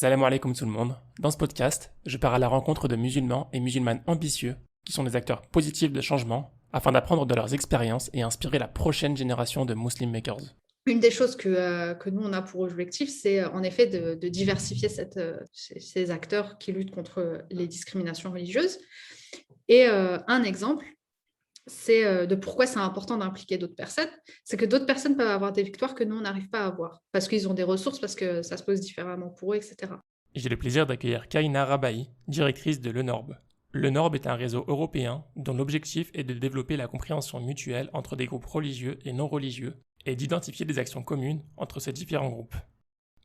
Salam alaikum tout le monde. Dans ce podcast, je pars à la rencontre de musulmans et musulmanes ambitieux qui sont des acteurs positifs de changement afin d'apprendre de leurs expériences et inspirer la prochaine génération de Muslim Makers. Une des choses que nous, on a pour objectif, c'est en effet de diversifier ces acteurs qui luttent contre les discriminations religieuses. Et un exemple, c'est de pourquoi c'est important d'impliquer d'autres personnes. C'est que d'autres personnes peuvent avoir des victoires que nous, on n'arrive pas à avoir, parce qu'ils ont des ressources, parce que ça se pose différemment pour eux, etc. J'ai le plaisir d'accueillir Kaina Rabahi, directrice de l'ENORB. L'ENORB est un réseau européen dont l'objectif est de développer la compréhension mutuelle entre des groupes religieux et non religieux et d'identifier des actions communes entre ces différents groupes.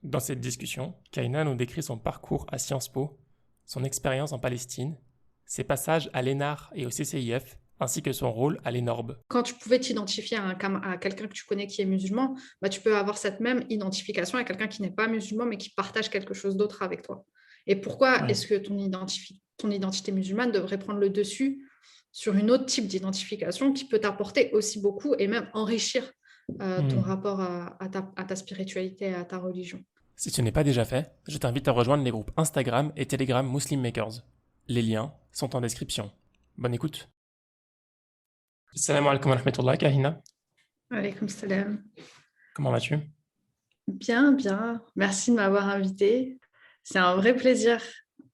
Dans cette discussion, Kaina nous décrit son parcours à Sciences Po, son expérience en Palestine, ses passages à l'ENAR et au CCIF, ainsi que son rôle à l'ENORB. Quand tu pouvais t'identifier à quelqu'un que tu connais qui est musulman, tu peux avoir cette même identification à quelqu'un qui n'est pas musulman, mais qui partage quelque chose d'autre avec toi. Et pourquoi est-ce que ton identité musulmane devrait prendre le dessus sur une autre type d'identification qui peut t'apporter aussi beaucoup et même enrichir ton rapport à ta spiritualité et à ta religion. Si ce n'est pas déjà fait, je t'invite à rejoindre les groupes Instagram et Telegram Muslim Makers. Les liens sont en description. Bonne écoute. Salam alaikum wa rahmatullah, Kahina. Alaykoum salam. Comment vas-tu? Bien, bien. Merci de m'avoir invitée. C'est un vrai plaisir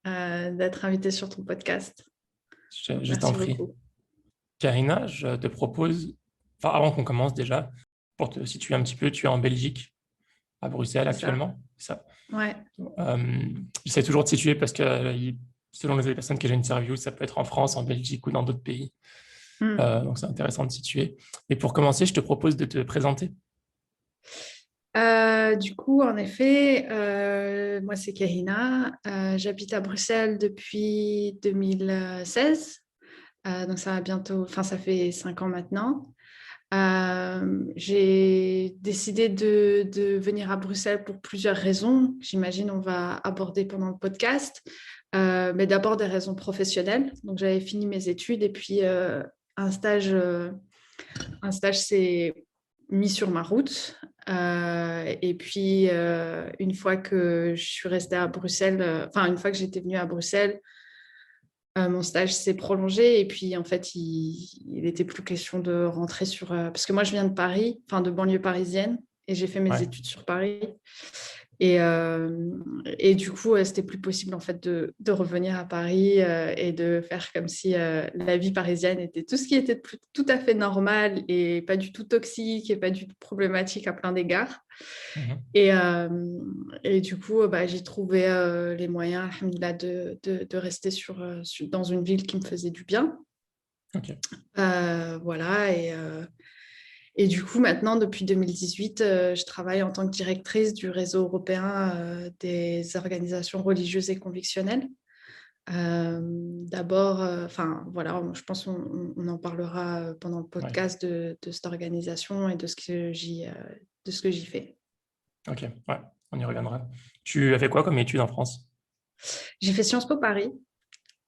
d'être invitée sur ton podcast. Je t'en prie. Kahina, je te propose, avant qu'on commence déjà, pour te situer un petit peu, tu es en Belgique, à Bruxelles actuellement, c'est ça? Ouais. J'essaie toujours de situer parce que selon les personnes que j'interviewe, ça peut être en France, en Belgique ou dans d'autres pays. Donc c'est intéressant de situer. Et pour commencer, je te propose de te présenter. Du coup, en effet, moi c'est Kahina. J'habite à Bruxelles depuis 2016. Donc ça fait 5 ans maintenant. J'ai décidé de venir à Bruxelles pour plusieurs raisons. J'imagine on va aborder pendant le podcast. Mais d'abord des raisons professionnelles. Donc j'avais fini mes études et puis un stage s'est mis sur ma route. Et puis une fois que je suis restée à Bruxelles, une fois que j'étais venue à Bruxelles, mon stage s'est prolongé et puis en fait il n'était plus question de rentrer sur parce que moi je viens de Paris, de banlieue parisienne, et j'ai fait mes études sur Paris et du coup c'était plus possible en fait de revenir à Paris et de faire comme si la vie parisienne était tout ce qui était tout à fait normal et pas du tout toxique et pas du tout problématique à plein d'égards. Et du coup, j'ai trouvé les moyens, alhamdoulilah, de rester dans une ville qui me faisait du bien. Okay. Voilà. Et du coup, maintenant, depuis 2018, je travaille en tant que directrice du réseau européen des organisations religieuses et convictionnelles. D'abord, je pense qu'on en parlera pendant le podcast de cette organisation et de ce que j'y fais. Ok, ouais, on y reviendra. Tu as fait quoi comme études en France? J'ai fait Sciences Po Paris.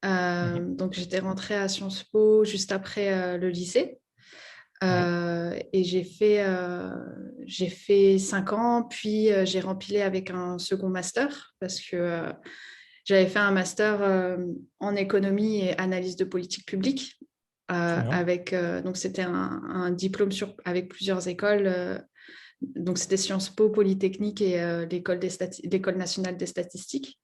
Donc, j'étais rentrée à Sciences Po juste après le lycée. Et j'ai fait 5 ans, puis j'ai rempilé avec un second master parce que j'avais fait un master en économie et analyse de politique publique. Donc, c'était un diplôme avec plusieurs écoles. Donc, c'était Sciences Po, Polytechnique et l'École nationale des statistiques.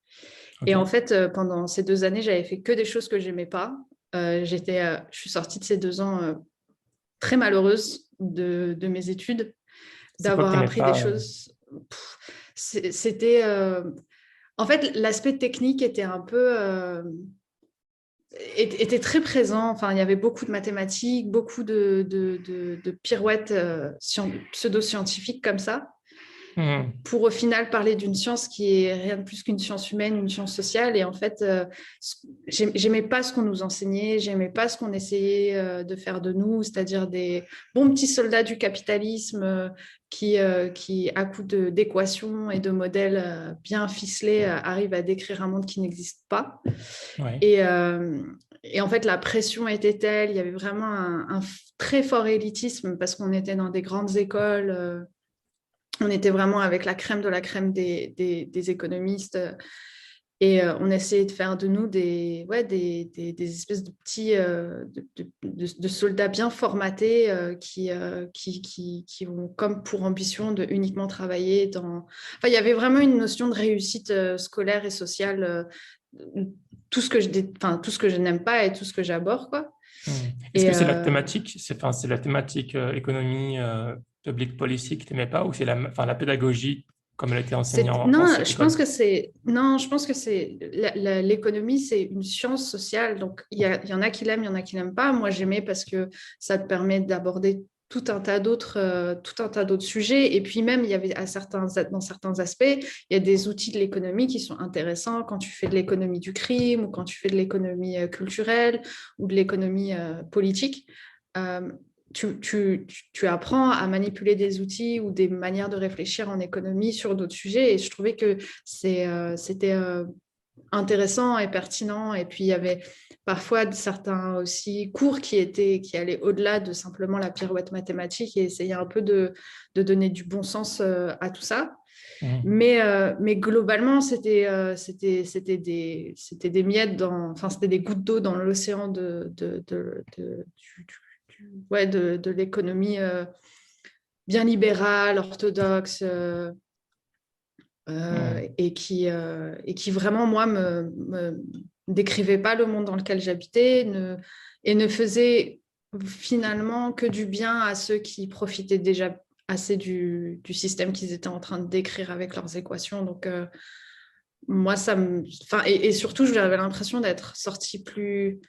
Okay. Et en fait, pendant ces 2 années, j'avais fait que des choses que je n'aimais pas. Je suis sortie de ces 2 ans très malheureuse de mes études, d'avoir appris des choses. C'était... En fait, l'aspect technique était un peu... était très présent. Il y avait beaucoup de mathématiques, beaucoup de pirouettes pseudo-scientifiques comme ça. Pour au final parler d'une science qui est rien de plus qu'une science humaine, une science sociale. Et en fait, j'aimais pas ce qu'on nous enseignait, j'aimais pas ce qu'on essayait de faire de nous, c'est-à-dire des bons petits soldats du capitalisme qui à coup d'équations et de modèles bien ficelés, arrivent à décrire un monde qui n'existe pas. Et en fait, la pression était telle, il y avait vraiment un très fort élitisme parce qu'on était dans des grandes écoles On était vraiment avec la crème de la crème des économistes. Et on essayait de faire de nous des espèces de petits de soldats bien formatés qui ont comme pour ambition de uniquement travailler dans... Enfin, il y avait vraiment une notion de réussite scolaire et sociale, tout ce que je n'aime pas et tout ce que j'abhorre, quoi. Est-ce Et que c'est la thématique, c'est la thématique économie, public policy que tu n'aimais pas, ou c'est la pédagogie comme elle était enseignée en non, cette je pense école? que c'est non, je pense que c'est l'économie, c'est une science sociale. Donc il y en a qui l'aiment, il y en a qui l'aiment pas. Moi, j'aimais parce que ça te permet d'aborder tout un tas d'autres sujets. Et puis même, il y avait dans certains aspects, il y a des outils de l'économie qui sont intéressants quand tu fais de l'économie du crime ou quand tu fais de l'économie culturelle ou de l'économie politique. Euh, tu apprends à manipuler des outils ou des manières de réfléchir en économie sur d'autres sujets. Et je trouvais que c'était intéressant et pertinent. Et puis, il y avait parfois certains aussi cours qui allaient au-delà de simplement la pirouette mathématique et essayer un peu de donner du bon sens à tout ça. Mhm. Mais globalement, c'était des miettes enfin, c'était des gouttes d'eau dans l'océan de l'économie bien libérale, orthodoxe, Mhm. et qui vraiment, moi, me décrivait pas le monde dans lequel j'habitais et ne faisait finalement que du bien à ceux qui profitaient déjà assez du système qu'ils étaient en train de décrire avec leurs équations. Donc, moi, enfin, et surtout, j'avais l'impression d'être sortie plus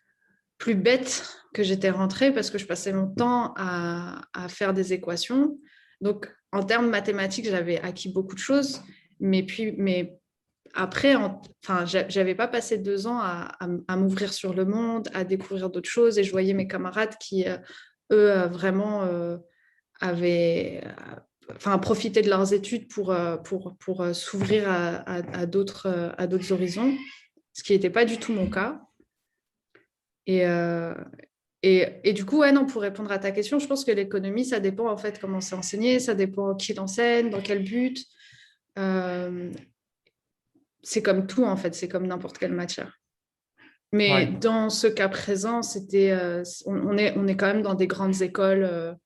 bête que j'étais rentrée parce que je passais mon temps à faire des équations. Donc, en termes mathématiques, j'avais acquis beaucoup de choses, mais après, enfin, j'avais pas passé 2 ans à m'ouvrir sur le monde, à découvrir d'autres choses, et je voyais mes camarades qui, eux, vraiment avaient, enfin, profité de leurs études pour s'ouvrir à d'autres horizons, ce qui n'était pas du tout mon cas. Et, euh, et du coup, ouais, non, pour répondre à ta question, je pense que l'économie, ça dépend en fait comment c'est enseigné, ça dépend qui l'enseigne, dans quel but. Euh, c'est comme tout en fait, c'est comme n'importe quelle matière. Mais Ouais. dans ce cas présent, on est quand même dans des grandes écoles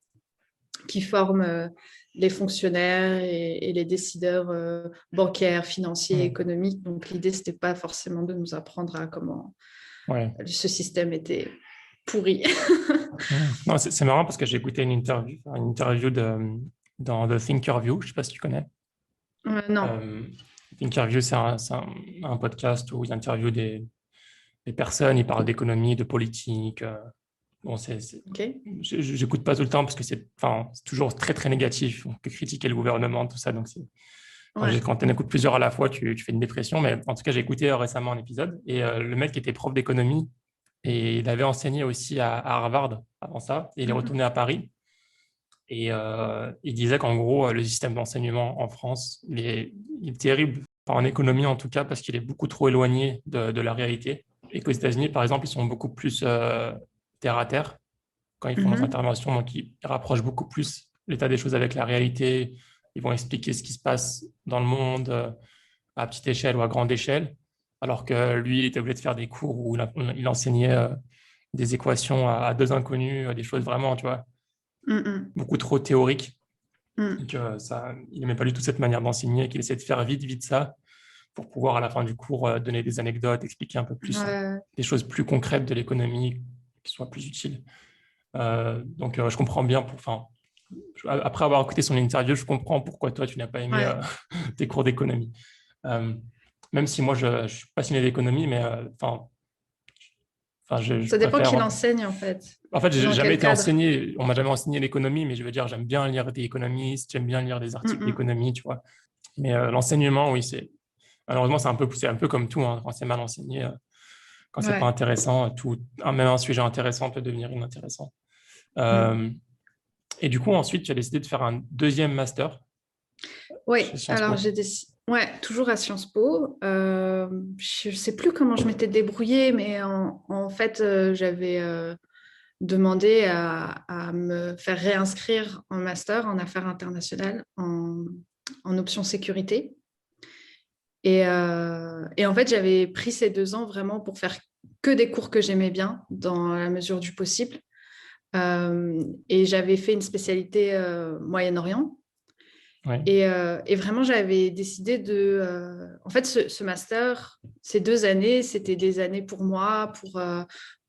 qui forment les fonctionnaires et les décideurs bancaires, financiers, Mhm. économiques. Donc l'idée, c'était pas forcément de nous apprendre à comment Ouais. ce système était pourri. Mhm. Non, c'est marrant parce que j'ai écouté une interview dans The Thinkerview, je sais pas si tu connais. Non. Euh, Thinkerview, un podcast où ils interviewent des personnes, ils parlent d'économie, de politique. Bon, Ok. j'écoute pas tout le temps parce que c'est toujours très très négatif, que critiquer le gouvernement, tout ça. Donc Ouais. quand tu en écoutes plusieurs à la fois, tu fais une dépression. Mais en tout cas, j'ai écouté récemment un épisode et le mec était prof d'économie et il avait enseigné aussi à Harvard avant ça. Et il est Mhm. retourné à Paris et il disait qu'en gros, le système d'enseignement en France, il est terrible, enfin, en économie en tout cas, parce qu'il est beaucoup trop éloigné de la réalité. Et qu'aux États-Unis, par exemple, ils sont beaucoup plus terre à terre quand ils font leurs Mhm. interventions. Donc, ils rapprochent beaucoup plus l'état des choses avec la réalité. Ils vont expliquer ce qui se passe dans le monde à petite échelle ou à grande échelle. Alors que lui, il était obligé de faire des cours où il enseignait des équations à deux inconnus, des choses vraiment, tu vois, Mhm. beaucoup trop théoriques. Et Mhm. que il n'aimait pas du tout cette manière d'enseigner, qu'il essayait de faire vite, vite ça pour pouvoir à la fin du cours donner des anecdotes, expliquer un peu plus Ouais. des choses plus concrètes de l'économie qui soient plus utiles. Donc, je comprends bien. Après avoir écouté son interview, je comprends pourquoi toi, tu n'as pas aimé Ouais. tes cours d'économie. Euh, Même si moi, je suis passionné d'économie, mais je Ça dépend préfère. qui l'enseigne en fait En fait, et j'ai dans jamais quel été cadre. enseigné, on m'a jamais enseigné l'économie, mais je veux dire, j'aime bien lire des économistes, j'aime bien lire des articles Mhm. d'économie, tu vois. Mais l'enseignement, oui, malheureusement, c'est un peu comme tout, hein, quand c'est mal enseigné, quand c'est pas Ouais. intéressant, même un sujet intéressant peut devenir inintéressant. Mhm. Euh, et du coup, ensuite, tu as décidé de faire un deuxième master Oui, chez Sciences alors Po. j'ai décidé. Ouais, toujours à Sciences Po. Je ne sais plus comment je m'étais débrouillée, mais en fait, j'avais demandé à me faire réinscrire en master en affaires internationales en option sécurité. Et en fait, j'avais pris ces 2 ans vraiment pour faire que des cours que j'aimais bien, dans la mesure du possible. Et j'avais fait une spécialité Moyen-Orient. Oui. Et vraiment, j'avais décidé de... En fait, ce master, ces 2 années, c'était des années pour moi,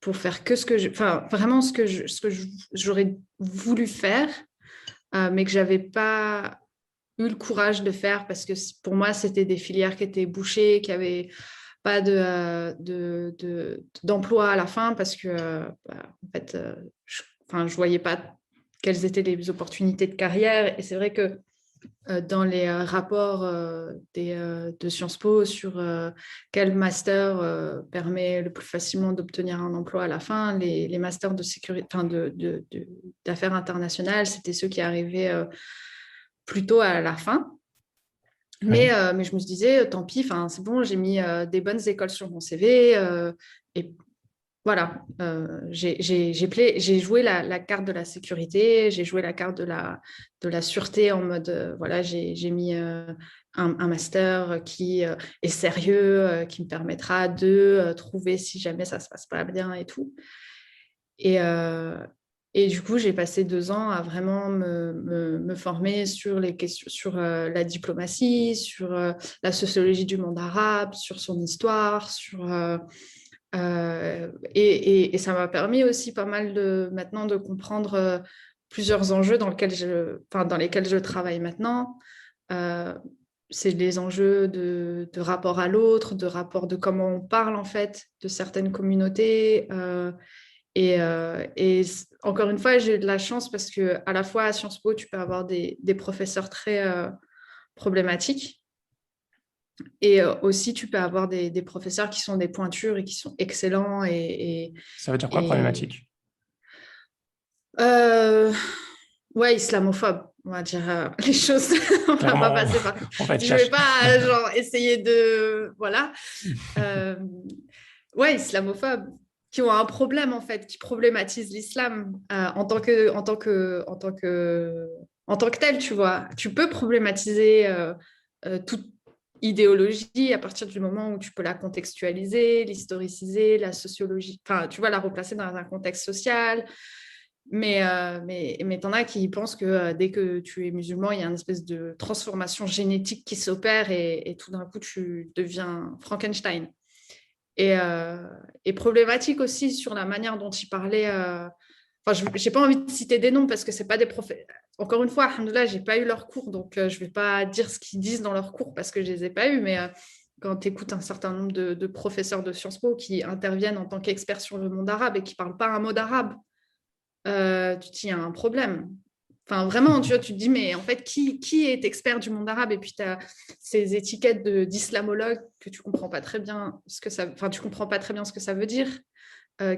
pour faire que ce que je... Enfin, vraiment ce que j'aurais voulu faire, mais que je n'avais pas eu le courage de faire parce que pour moi, c'était des filières qui étaient bouchées, qui n'avaient pas d'emploi à la fin parce que, en fait, je voyais pas quelles étaient les opportunités de carrière. Et c'est vrai que dans les rapports de Sciences Po sur quel master permet le plus facilement d'obtenir un emploi à la fin, les masters de sécurité, enfin d'affaires internationales, c'était ceux qui arrivaient plutôt à la fin. Mais je me disais, tant pis, c'est bon, j'ai mis des bonnes écoles sur mon CV. Et voilà, j'ai joué la carte de la sécurité, j'ai joué la carte de la sûreté en mode, voilà, j'ai mis un master qui est sérieux, qui me permettra de trouver si jamais ça ne se passe pas bien et tout. Et du coup, j'ai passé 2 ans à vraiment me former sur les questions, sur la diplomatie, sur la sociologie du monde arabe, sur son histoire, et ça m'a permis aussi pas mal maintenant de comprendre plusieurs enjeux dans lesquels je travaille maintenant. C'est les enjeux de rapport à l'autre, de rapport de comment on parle en fait de certaines communautés. Et encore une fois, j'ai eu de la chance parce que à la fois à Sciences Po, tu peux avoir des professeurs très problématiques. Et aussi, tu peux avoir des professeurs qui sont des pointures et qui sont excellents. Ça veut dire quoi, problématique? Ouais, islamophobe, on va dire les choses. On va pas Clairement, passer par... on va être Je vais cash. pas essayer de... Voilà. Euh, Ouais, islamophobes, qui ont un problème en fait, qui problématisent l'islam en tant que tel, tu vois. Tu peux problématiser toute idéologie à partir du moment où tu peux la contextualiser, l'historiciser, la sociologie, enfin, tu vois, la replacer dans un contexte social. Mais t'en as qui pensent que dès que tu es musulman, il y a une espèce de transformation génétique qui s'opère et tout d'un coup, tu deviens Frankenstein. Et problématique aussi sur la manière dont il parlait. Enfin, je n'ai pas envie de citer des noms parce que c'est pas des profs. Encore une fois, alhamdoulilah, j'ai pas eu leur cours, donc je vais pas dire ce qu'ils disent dans leur cours parce que je les ai pas eus. Mais quand tu écoutes un certain nombre de professeurs de Sciences Po qui interviennent en tant qu'experts sur le monde arabe et qui parlent pas un mot d'arabe, tu te dis, il y a un problème. Enfin, vraiment, tu vois, tu te dis, mais en fait, qui est expert du monde arabe? Et puis, tu as ces étiquettes d'islamologues que tu comprends pas très bien ce que ça... Enfin, tu comprends pas très bien ce que ça veut dire,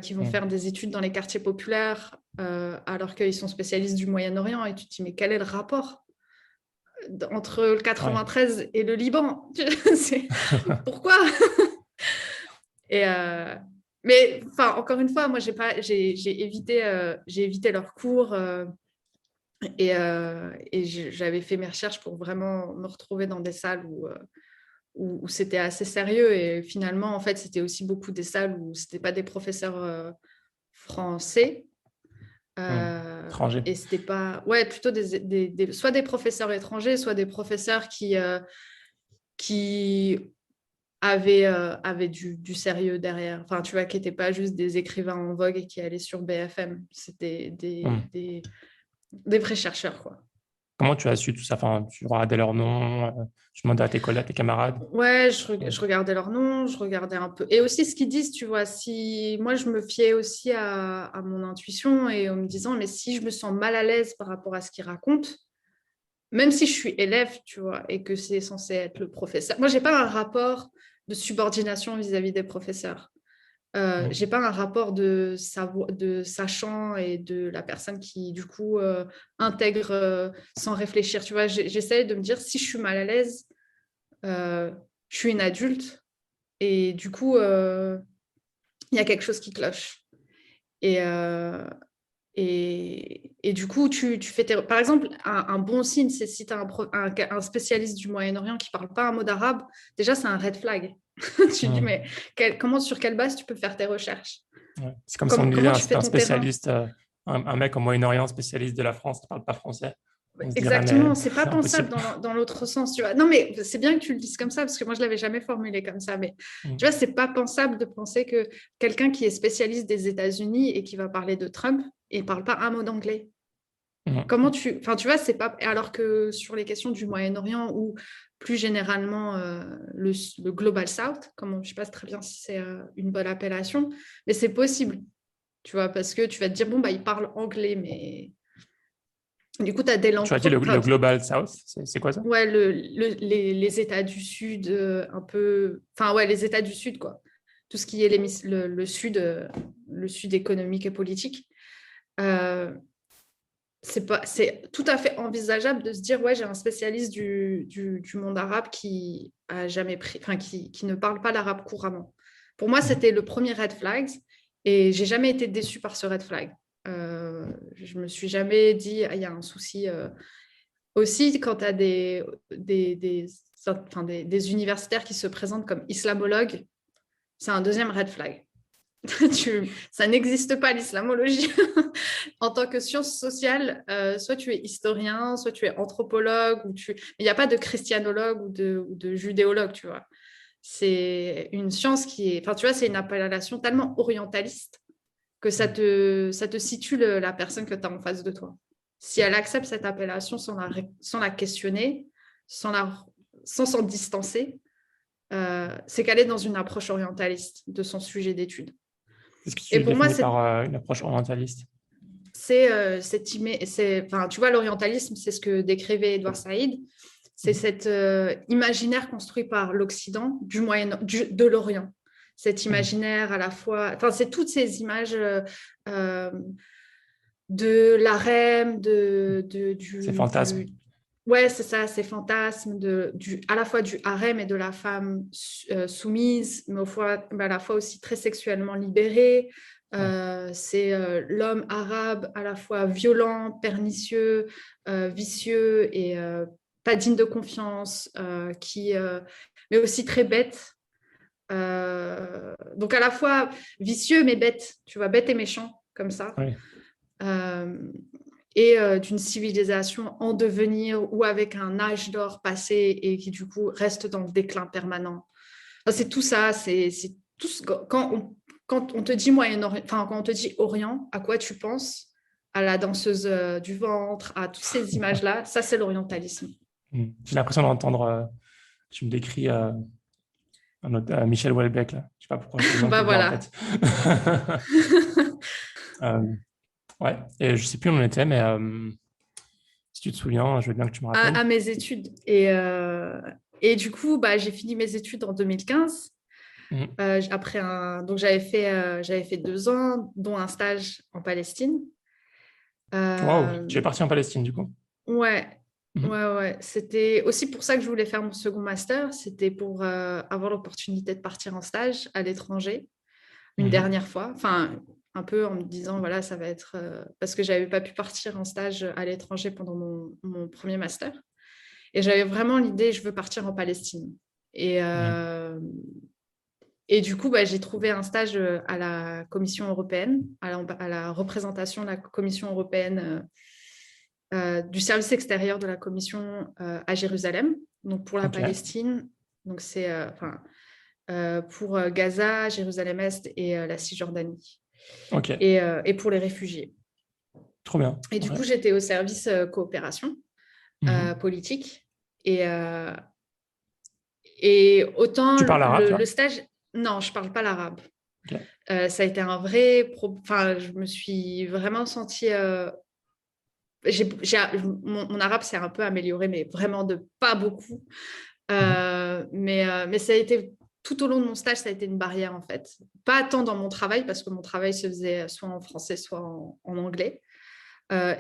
qui vont faire des études dans les quartiers populaires alors qu'ils sont spécialistes du Moyen-Orient. Et tu te dis, mais quel est le rapport entre le 93 et le Liban? Pourquoi? Et... Mais enfin, encore une fois, moi, j'ai évité leurs cours et j'avais fait mes recherches pour vraiment me retrouver dans des salles où c'était assez sérieux. Et finalement, en fait, c'était aussi beaucoup des salles où ce n'étaient pas des professeurs français. Étranger. Et c'était pas... Ouais, plutôt soit des professeurs étrangers, soit des professeurs qui avaient du sérieux derrière. Enfin, tu vois, qui n'étaient pas juste des écrivains en vogue et qui allaient sur BFM. C'était des vrais chercheurs, quoi. Comment tu as su tout ça? Enfin, tu regardais leur nom, tu demandais à tes collègues, à tes camarades. Ouais, je regardais leur nom, je regardais un peu. Et aussi ce qu'ils disent, tu vois, si moi je me fiais aussi à mon intuition et en me disant, mais si je me sens mal à l'aise par rapport à ce qu'ils racontent, même si je suis élève, tu vois, et que c'est censé être le professeur. Moi, j'ai pas un rapport de subordination vis-à-vis des professeurs. J'ai pas un rapport de sachant et de la personne qui, du coup, intègre sans réfléchir. Tu vois, j'essaie de me dire, si je suis mal à l'aise, je suis une adulte et du coup, il y a quelque chose qui cloche. Et, Et du coup, tu fais par exemple, un bon signe, c'est si tu as un spécialiste du Moyen-Orient qui ne parle pas un mot d'arabe, déjà, c'est un red flag. Tu te dis, mais sur quelle base tu peux faire tes recherches? Ouais. C'est comme si on disait Comment tu fais un ton terrain? spécialiste, un mec au Moyen-Orient spécialiste de la France qui ne parle pas français. On se dirait, mais Exactement, c'est pas c'est pensable impossible. dans l'autre sens, tu vois. Non, mais c'est bien que tu le dises comme ça, parce que moi, je l'avais jamais formulé comme ça. Mais tu vois, c'est pas pensable de penser que quelqu'un qui est spécialiste des États-Unis et qui va parler de Trump et parle pas un mot d'anglais. Enfin, tu vois, c'est pas. Alors que sur les questions du Moyen-Orient ou plus généralement le Global South, je sais pas très bien si c'est une bonne appellation, mais c'est possible, tu vois, parce que tu vas te dire, bon, bah, il parle anglais, mais du coup, tu as des langues Tu as dit le propres. Global South, c'est quoi ça? Ouais, les États du Sud, un peu. Enfin, ouais, les États du Sud, quoi. Tout ce qui est le Sud économique et politique. Euh, c'est tout à fait envisageable de se dire, ouais, j'ai un spécialiste du monde arabe qui a jamais enfin, qui ne parle pas l'arabe couramment. Pour moi, c'était le premier red flag et j'ai jamais été déçue par ce red flag. Je me suis jamais dit, ah, il y a un souci. Aussi, quand tu as des universitaires qui se présentent comme islamologues, c'est un deuxième red flag. Ça n'existe pas l'islamologie. En tant que science sociale, soit tu es historien, soit tu es anthropologue, mais il n'y a pas de christianologue ou de judéologue, tu vois. C'est une science qui est, enfin, tu vois, c'est une appellation tellement orientaliste que ça te situe la personne que tu as en face de toi. Si elle accepte cette appellation sans la questionner, sans s'en distancer, c'est qu'elle est dans une approche orientaliste de son sujet d'étude. Qu'est-ce que Et tu pour moi, définis par une approche orientaliste? enfin, tu vois, l'orientalisme, c'est ce que décrivait Edward Said. C'est cet imaginaire construit par l'Occident de l'Orient. Cet imaginaire à la fois, enfin, c'est toutes ces images de l'harem, C'est fantasme. ouais, c'est ça, ces fantasmes à la fois du harem et de la femme soumise, mais à la fois aussi très sexuellement libérée. C'est l'homme arabe à la fois violent, pernicieux, vicieux et pas digne de confiance, mais aussi très bête. Donc à la fois vicieux mais bête, tu vois, bête et méchant, comme ça. Oui. Et d'une civilisation en devenir ou avec un âge d'or passé et qui du coup reste dans le déclin permanent. Enfin, c'est tout ça, c'est tout quand on te dit Moyen-Orient, enfin quand on te dit Orient, à quoi tu penses? À la danseuse du ventre, à toutes ces images-là, ça c'est l'orientalisme. J'ai l'impression d'entendre, tu me décris un autre, Michel Houellebecq, là. Je sais pas pourquoi j'ai le nom qui Bah me vient en voilà. tête. Ouais, et je sais plus où on était, mais si tu te souviens, je veux bien que tu me rappelles. À mes études. Et du coup, bah, j'ai fini mes études en 2015. Donc j'avais fait 2 ans, dont un stage en Palestine. Waouh, Euh, tu es parti en Palestine, du coup. ouais, Mhm. ouais. C'était aussi pour ça que je voulais faire mon second master. C'était pour avoir l'opportunité de partir en stage à l'étranger une Mhm. dernière fois. Enfin, un peu en me disant, voilà, ça va être... parce que j'avais pas pu partir en stage à l'étranger pendant mon premier master. Et j'avais vraiment l'idée, je veux partir en Palestine. Et, Mhm. euh, et du coup, bah, j'ai trouvé un stage à la Commission européenne, à la représentation de la Commission européenne du service extérieur de la Commission à Jérusalem, donc pour la Ok, Palestine. Donc c'est pour Gaza, Jérusalem-Est et la Cisjordanie. ok, Et pour les réfugiés. trop bien. Et du Ouais. coup, j'étais au service coopération Mhm. politique. Et autant Tu parles arabe, le toi? stage, non, je parle pas l'arabe. Ok. Ça a été un vrai... Enfin, je me suis vraiment sentie... mon arabe s'est un peu amélioré, mais vraiment de pas beaucoup. Mhm. Mais ça a été... Tout au long de mon stage, ça a été une barrière, en fait. Pas tant dans mon travail, parce que mon travail se faisait soit en français, soit en anglais.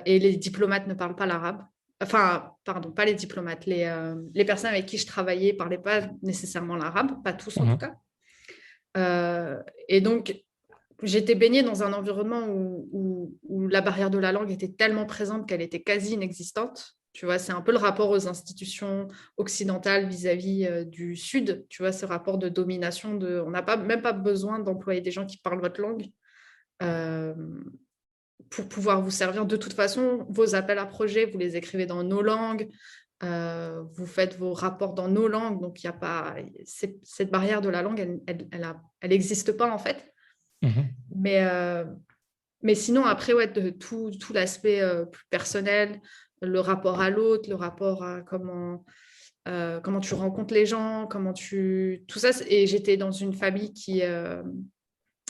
Et les diplomates ne parlent pas l'arabe. Enfin, pardon, pas les diplomates. Les personnes avec qui je travaillais ne parlaient pas nécessairement l'arabe, pas tous en tout Mhm. cas. Et donc, j'étais baignée dans un environnement où la barrière de la langue était tellement présente qu'elle était quasi inexistante. Tu vois, c'est un peu le rapport aux institutions occidentales vis-à-vis du Sud. Tu vois, ce rapport de domination, on n'a même pas besoin d'employer des gens qui parlent votre langue euh, pour pouvoir vous servir. De toute façon, vos appels à projets, vous les écrivez dans nos langues. Vous faites vos rapports dans nos langues, donc il n'y a pas cette barrière de la langue, elle n'existe pas en fait. Mais, mais sinon, après, ouais, de tout l'aspect plus personnel, le rapport à l'autre, le rapport à comment tu rencontres les gens, tout ça. Et j'étais dans une famille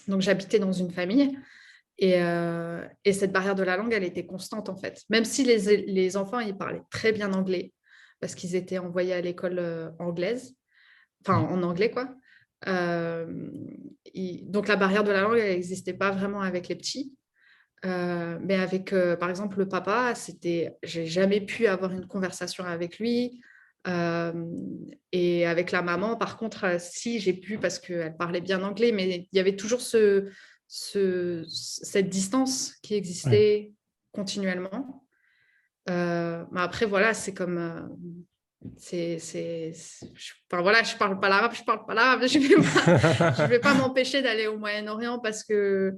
donc j'habitais dans une famille. Et cette barrière de la langue, elle était constante en fait. Même si les enfants, ils parlaient très bien anglais, parce qu'ils étaient envoyés à l'école anglaise, enfin en anglais quoi. Donc la barrière de la langue, elle n'existait pas vraiment avec les petits. Mais avec, par exemple, le papa, j'ai jamais pu avoir une conversation avec lui. Et avec la maman, par contre, si j'ai pu parce qu'elle parlait bien anglais, mais il y avait toujours cette distance qui existait continuellement. Mais après, voilà, c'est comme. Enfin, voilà, je parle pas l'arabe, je vais pas m'empêcher d'aller au Moyen-Orient parce que,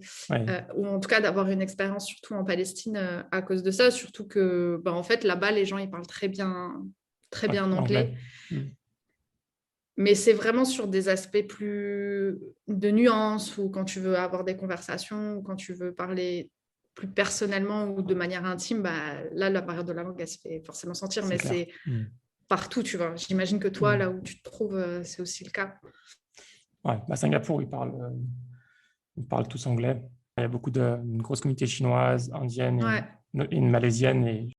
ou en tout cas d'avoir une expérience surtout en Palestine à cause de ça, surtout que, en fait, là-bas, les gens, ils parlent très bien anglais. Mais c'est vraiment sur des aspects plus de nuances ou quand tu veux avoir des conversations ou quand tu veux parler plus personnellement ou de manière intime, là, la barrière de la langue, elle se fait forcément sentir, mais clair. c'est partout, tu vois. J'imagine que toi, là où tu te trouves, c'est aussi le cas. Ouais, Singapour, ils parlent tous anglais. Il y a une grosse communauté chinoise, indienne et une malaisienne. Et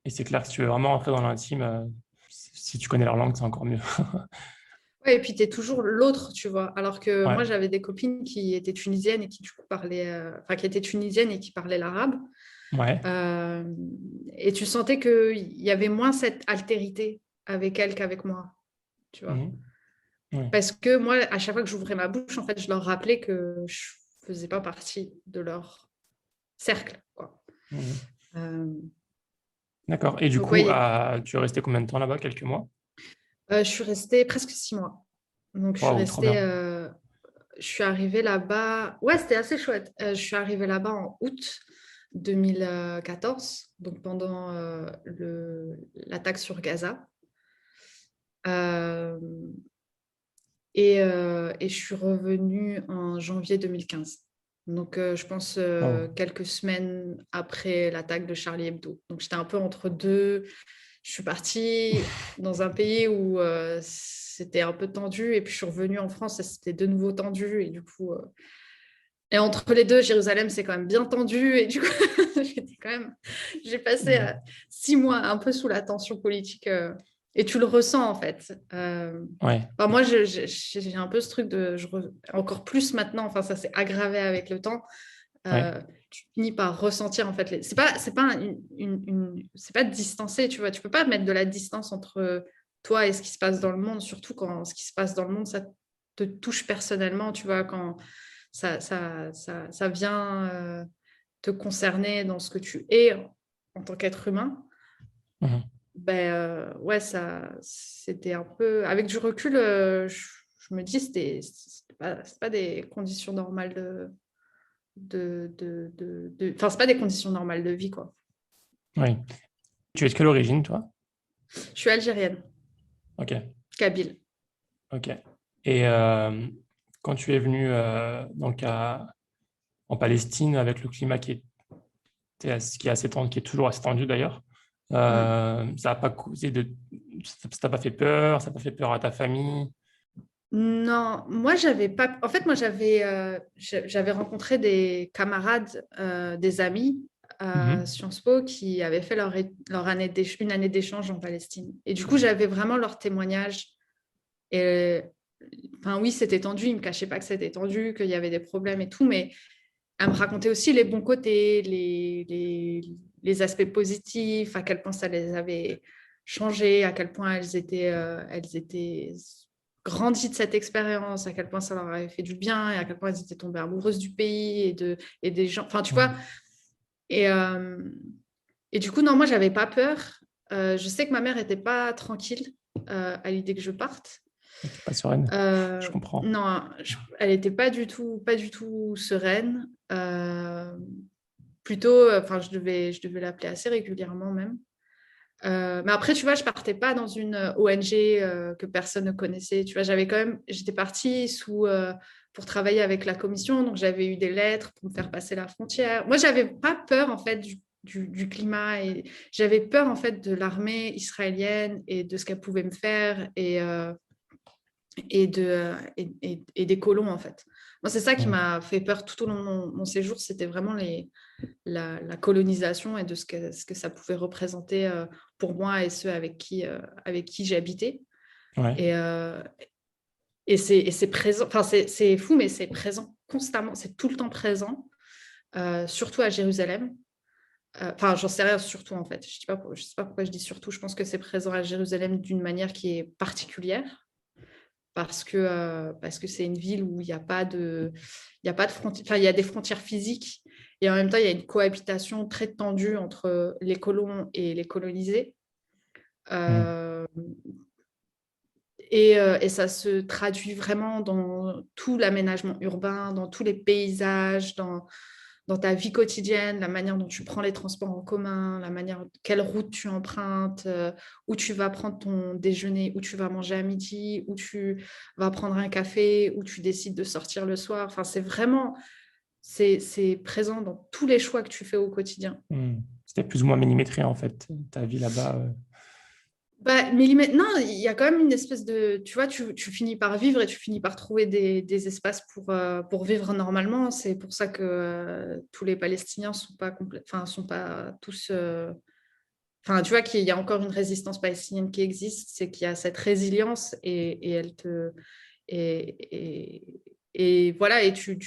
c'est clair que si tu veux vraiment rentrer dans l'intime, si tu connais leur langue, c'est encore mieux. Ouais, et puis tu es toujours l'autre, tu vois. Alors que moi, j'avais des copines qui étaient tunisiennes et qui, du coup, qui étaient tunisiennes et qui parlaient l'arabe. Ouais. Et tu sentais qu'il y avait moins cette altérité avec elles qu'avec moi, tu vois. Parce que moi, à chaque fois que j'ouvrais ma bouche, en fait, je leur rappelais que je faisais pas partie de leur cercle, quoi. D'accord. Et du coup, tu es resté combien de temps là-bas? Quelques mois? Je suis restée presque 6 mois. Donc, je suis arrivée là-bas. Ouais, c'était assez chouette. Je suis arrivée là-bas en août 2014, donc pendant l'attaque sur Gaza. Et je suis revenue en janvier 2015. Donc, je pense quelques semaines après l'attaque de Charlie Hebdo. Donc, j'étais un peu entre deux. Je suis partie dans un pays où c'était un peu tendu et puis je suis revenue en France et c'était de nouveau tendu. Et du coup, et entre les deux, Jérusalem, c'est quand même bien tendu. Et du coup, j'ai passé 6 mois un peu sous la tension politique. Et tu le ressens, en fait. Moi, j'ai un peu ce truc encore plus maintenant, enfin, ça s'est aggravé avec le temps. Tu finis par ressentir, en fait. C'est pas distancé, tu vois. Tu peux pas mettre de la distance entre toi et ce qui se passe dans le monde, surtout quand ce qui se passe dans le monde, ça te touche personnellement, tu vois, quand ça vient te concerner dans ce que tu es en tant qu'être humain. Ouais, c'était un peu... Avec du recul, je me dis c'est pas des conditions normales Enfin, c'est pas des conditions normales de vie, quoi. Oui. Tu es de quelle origine, toi? Je suis algérienne. Ok. Kabyle. Ok. Et quand tu es venu en Palestine avec le climat qui est assez tendu, qui est toujours assez tendu d'ailleurs, ça n'a pas causé ça t'a pas fait peur, ça n'a pas fait peur à ta famille? Non, moi j'avais pas. En fait, moi j'avais rencontré des camarades, des amis à Sciences Po qui avaient fait une année d'échange en Palestine. Et du coup, j'avais vraiment leur témoignage. Et enfin, oui, c'était tendu. Ils me cachaient pas que c'était tendu, qu'il y avait des problèmes et tout, mais elle me racontait aussi les bons côtés, les aspects positifs, à quel point ça les avait changés, à quel point elles étaient grandi de cette expérience, à quel point ça leur avait fait du bien et à quel point ils étaient tombés amoureuses du pays et des gens. Enfin, tu vois. Et, et du coup, non, moi, j'avais pas peur. Je sais que ma mère n'était pas tranquille à l'idée que je parte. Pas sereine, je comprends. Non, elle n'était pas du tout sereine. Plutôt, enfin, je devais l'appeler assez régulièrement même. Mais après, tu vois, je partais pas dans une ONG que personne ne connaissait. Tu vois, j'étais partie pour travailler avec la commission, donc j'avais eu des lettres pour me faire passer la frontière. Moi, j'avais pas peur en fait du climat et j'avais peur en fait de l'armée israélienne et de ce qu'elle pouvait me faire et des colons en fait. Moi, c'est ça qui m'a fait peur tout au long de mon séjour, c'était vraiment la colonisation et de ce que ça pouvait représenter pour moi et ceux avec qui j'habitais. Ouais. Et c'est présent, enfin c'est fou, mais c'est présent constamment, c'est tout le temps présent, surtout à Jérusalem. Enfin, j'en sais rien surtout en fait. Je sais pas pourquoi je dis surtout. Je pense que c'est présent à Jérusalem d'une manière qui est particulière parce que c'est une ville où il n'y a pas de frontières, enfin il y a des frontières physiques et en même temps il y a une cohabitation très tendue entre les colons et les colonisés. Et ça se traduit vraiment dans tout l'aménagement urbain, dans tous les paysages, dans ta vie quotidienne, la manière dont tu prends les transports en commun, quelle route tu empruntes, où tu vas prendre ton déjeuner, où tu vas manger à midi, où tu vas prendre un café, où tu décides de sortir le soir. Enfin, c'est présent dans tous les choix que tu fais au quotidien. C'était plus ou moins millimétré, en fait, ta vie là-bas. Bah, non, il y a quand même une espèce de... Tu vois, tu finis par vivre et tu finis par trouver des espaces pour vivre normalement. C'est pour ça que tous les Palestiniens sont pas tous... Enfin, tu vois qu'il y a encore une résistance palestinienne qui existe, c'est qu'il y a cette résilience et elle te... Et, et voilà, et tu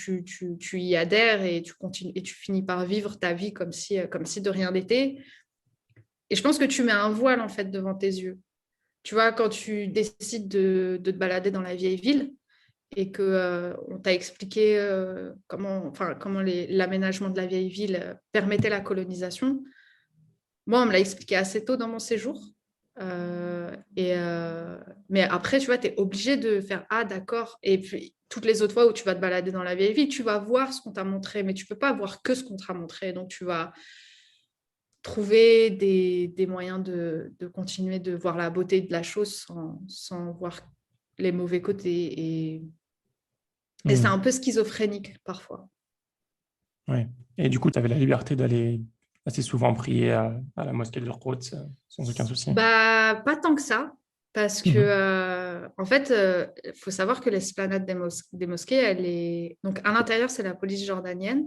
y adhères et tu continues et tu finis par vivre ta vie comme si de rien n'était. Et je pense que tu mets un voile en fait devant tes yeux. Tu vois, quand tu décides de te balader dans la vieille ville et que on t'a expliqué comment l'aménagement de la vieille ville permettait la colonisation, moi, on me l'a expliqué assez tôt dans mon séjour. Mais après, tu vois, tu es obligé de faire Ah, d'accord. Et puis, toutes les autres fois où tu vas te balader dans la vieille ville, tu vas voir ce qu'on t'a montré, mais tu ne peux pas voir que ce qu'on t'a montré. Donc, tu vas trouver des moyens de continuer de voir la beauté de la chose sans voir les mauvais côtés. Et c'est un peu schizophrénique parfois. Ouais. Et du coup, tu avais la liberté d'aller assez souvent prier à la mosquée de Quds sans aucun souci. Bah, pas tant que ça, parce que, en fait, il faut savoir que l'esplanade des mosquées, elle est... Donc, à l'intérieur, c'est la police jordanienne,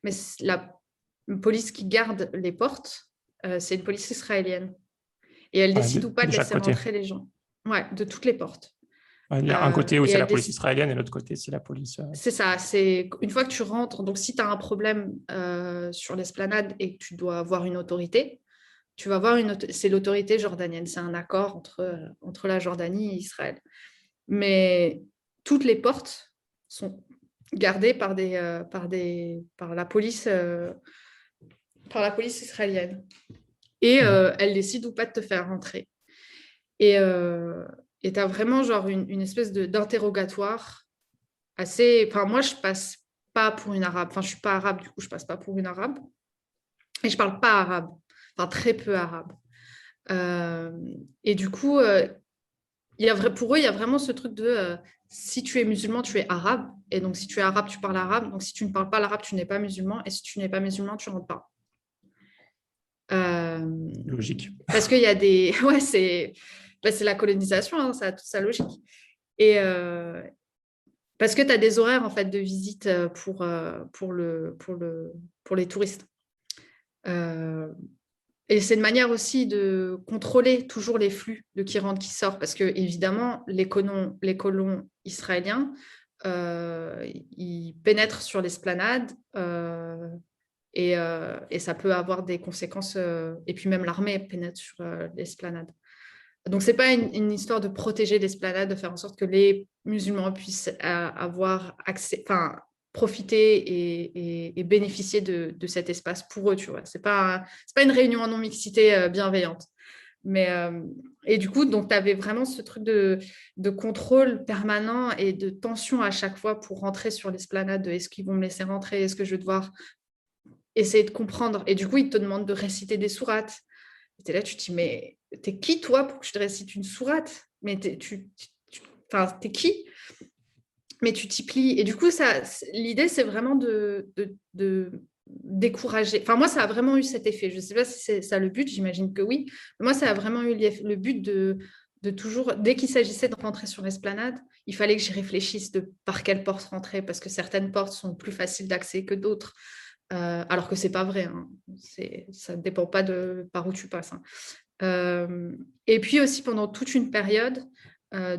mais la police qui garde les portes, c'est une police israélienne. Et elle décide ou pas de chaque laisser côté. rentrer les gens. Ouais, de toutes les portes. Il y a un côté où Et c'est elle la police décide... israélienne et l'autre côté, c'est la police. C'est ça, c'est une fois que tu rentres, donc si tu as un problème sur l'esplanade et que tu dois avoir une autorité, tu vas voir c'est l'autorité jordanienne, c'est un accord entre la Jordanie et Israël. Mais toutes les portes sont gardées par la police israélienne. Et elle décide ou pas de te faire rentrer. Et tu as vraiment genre une espèce d'interrogatoire assez... Enfin, moi, je passe pas pour une arabe. Enfin, je suis pas arabe, du coup, je passe pas pour une arabe. Et je parle pas arabe. Enfin, très peu arabe. Et du coup, pour eux, il y a vraiment ce truc de si tu es musulman, tu es arabe. Et donc, si tu es arabe, tu parles arabe. Donc, si tu ne parles pas l'arabe, tu n'es pas musulman. Et si tu n'es pas musulman, tu ne rentres pas. Logique. Parce qu'il y a des... Ouais, c'est la colonisation, hein, ça a toute sa logique. Et parce que tu as des horaires en fait, de visite pour les touristes. Et c'est une manière aussi de contrôler toujours les flux de qui rentre, qui sort, parce que évidemment, les colons israéliens, ils pénètrent sur l'esplanade et ça peut avoir des conséquences. Et puis même l'armée pénètre sur l'esplanade. Donc, ce n'est pas une histoire de protéger l'esplanade, de faire en sorte que les musulmans puissent avoir accès, enfin, profiter et bénéficier de cet espace pour eux, tu vois. C'est pas une réunion en non-mixité bienveillante. Et du coup, donc, tu avais vraiment ce truc de contrôle permanent et de tension à chaque fois pour rentrer sur l'esplanade. Est-ce qu'ils vont me laisser rentrer? Est-ce que je vais devoir essayer de comprendre? Et du coup, ils te demandent de réciter des sourates. Et là, tu te dis, mais t'es qui, toi, pour que je te récite une sourate? Mais t'es qui? Mais tu t'y plies. Et du coup, l'idée, c'est vraiment de décourager. Enfin, moi, ça a vraiment eu cet effet. Je ne sais pas si c'est ça le but, j'imagine que oui. Mais moi, ça a vraiment eu le but de toujours, dès qu'il s'agissait de rentrer sur l'esplanade, il fallait que j'y réfléchisse de par quelle porte rentrer, parce que certaines portes sont plus faciles d'accès que d'autres. Alors que c'est pas vrai, hein. Ça ne dépend pas de par où tu passes, hein. Et puis aussi pendant toute une période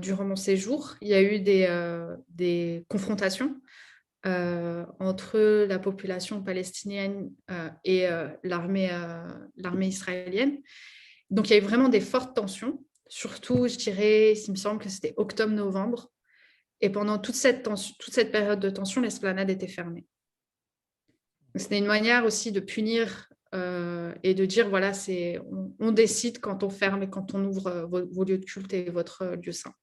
durant mon séjour, il y a eu des confrontations entre la population palestinienne et l'armée israélienne. Donc il y a eu vraiment des fortes tensions, surtout je dirais, il me semble que c'était octobre-novembre, et pendant toute cette période de tension, l'esplanade était fermée. C'était une manière aussi de punir et de dire, voilà, on décide quand on ferme et quand on ouvre vos lieux de culte et votre lieu saint.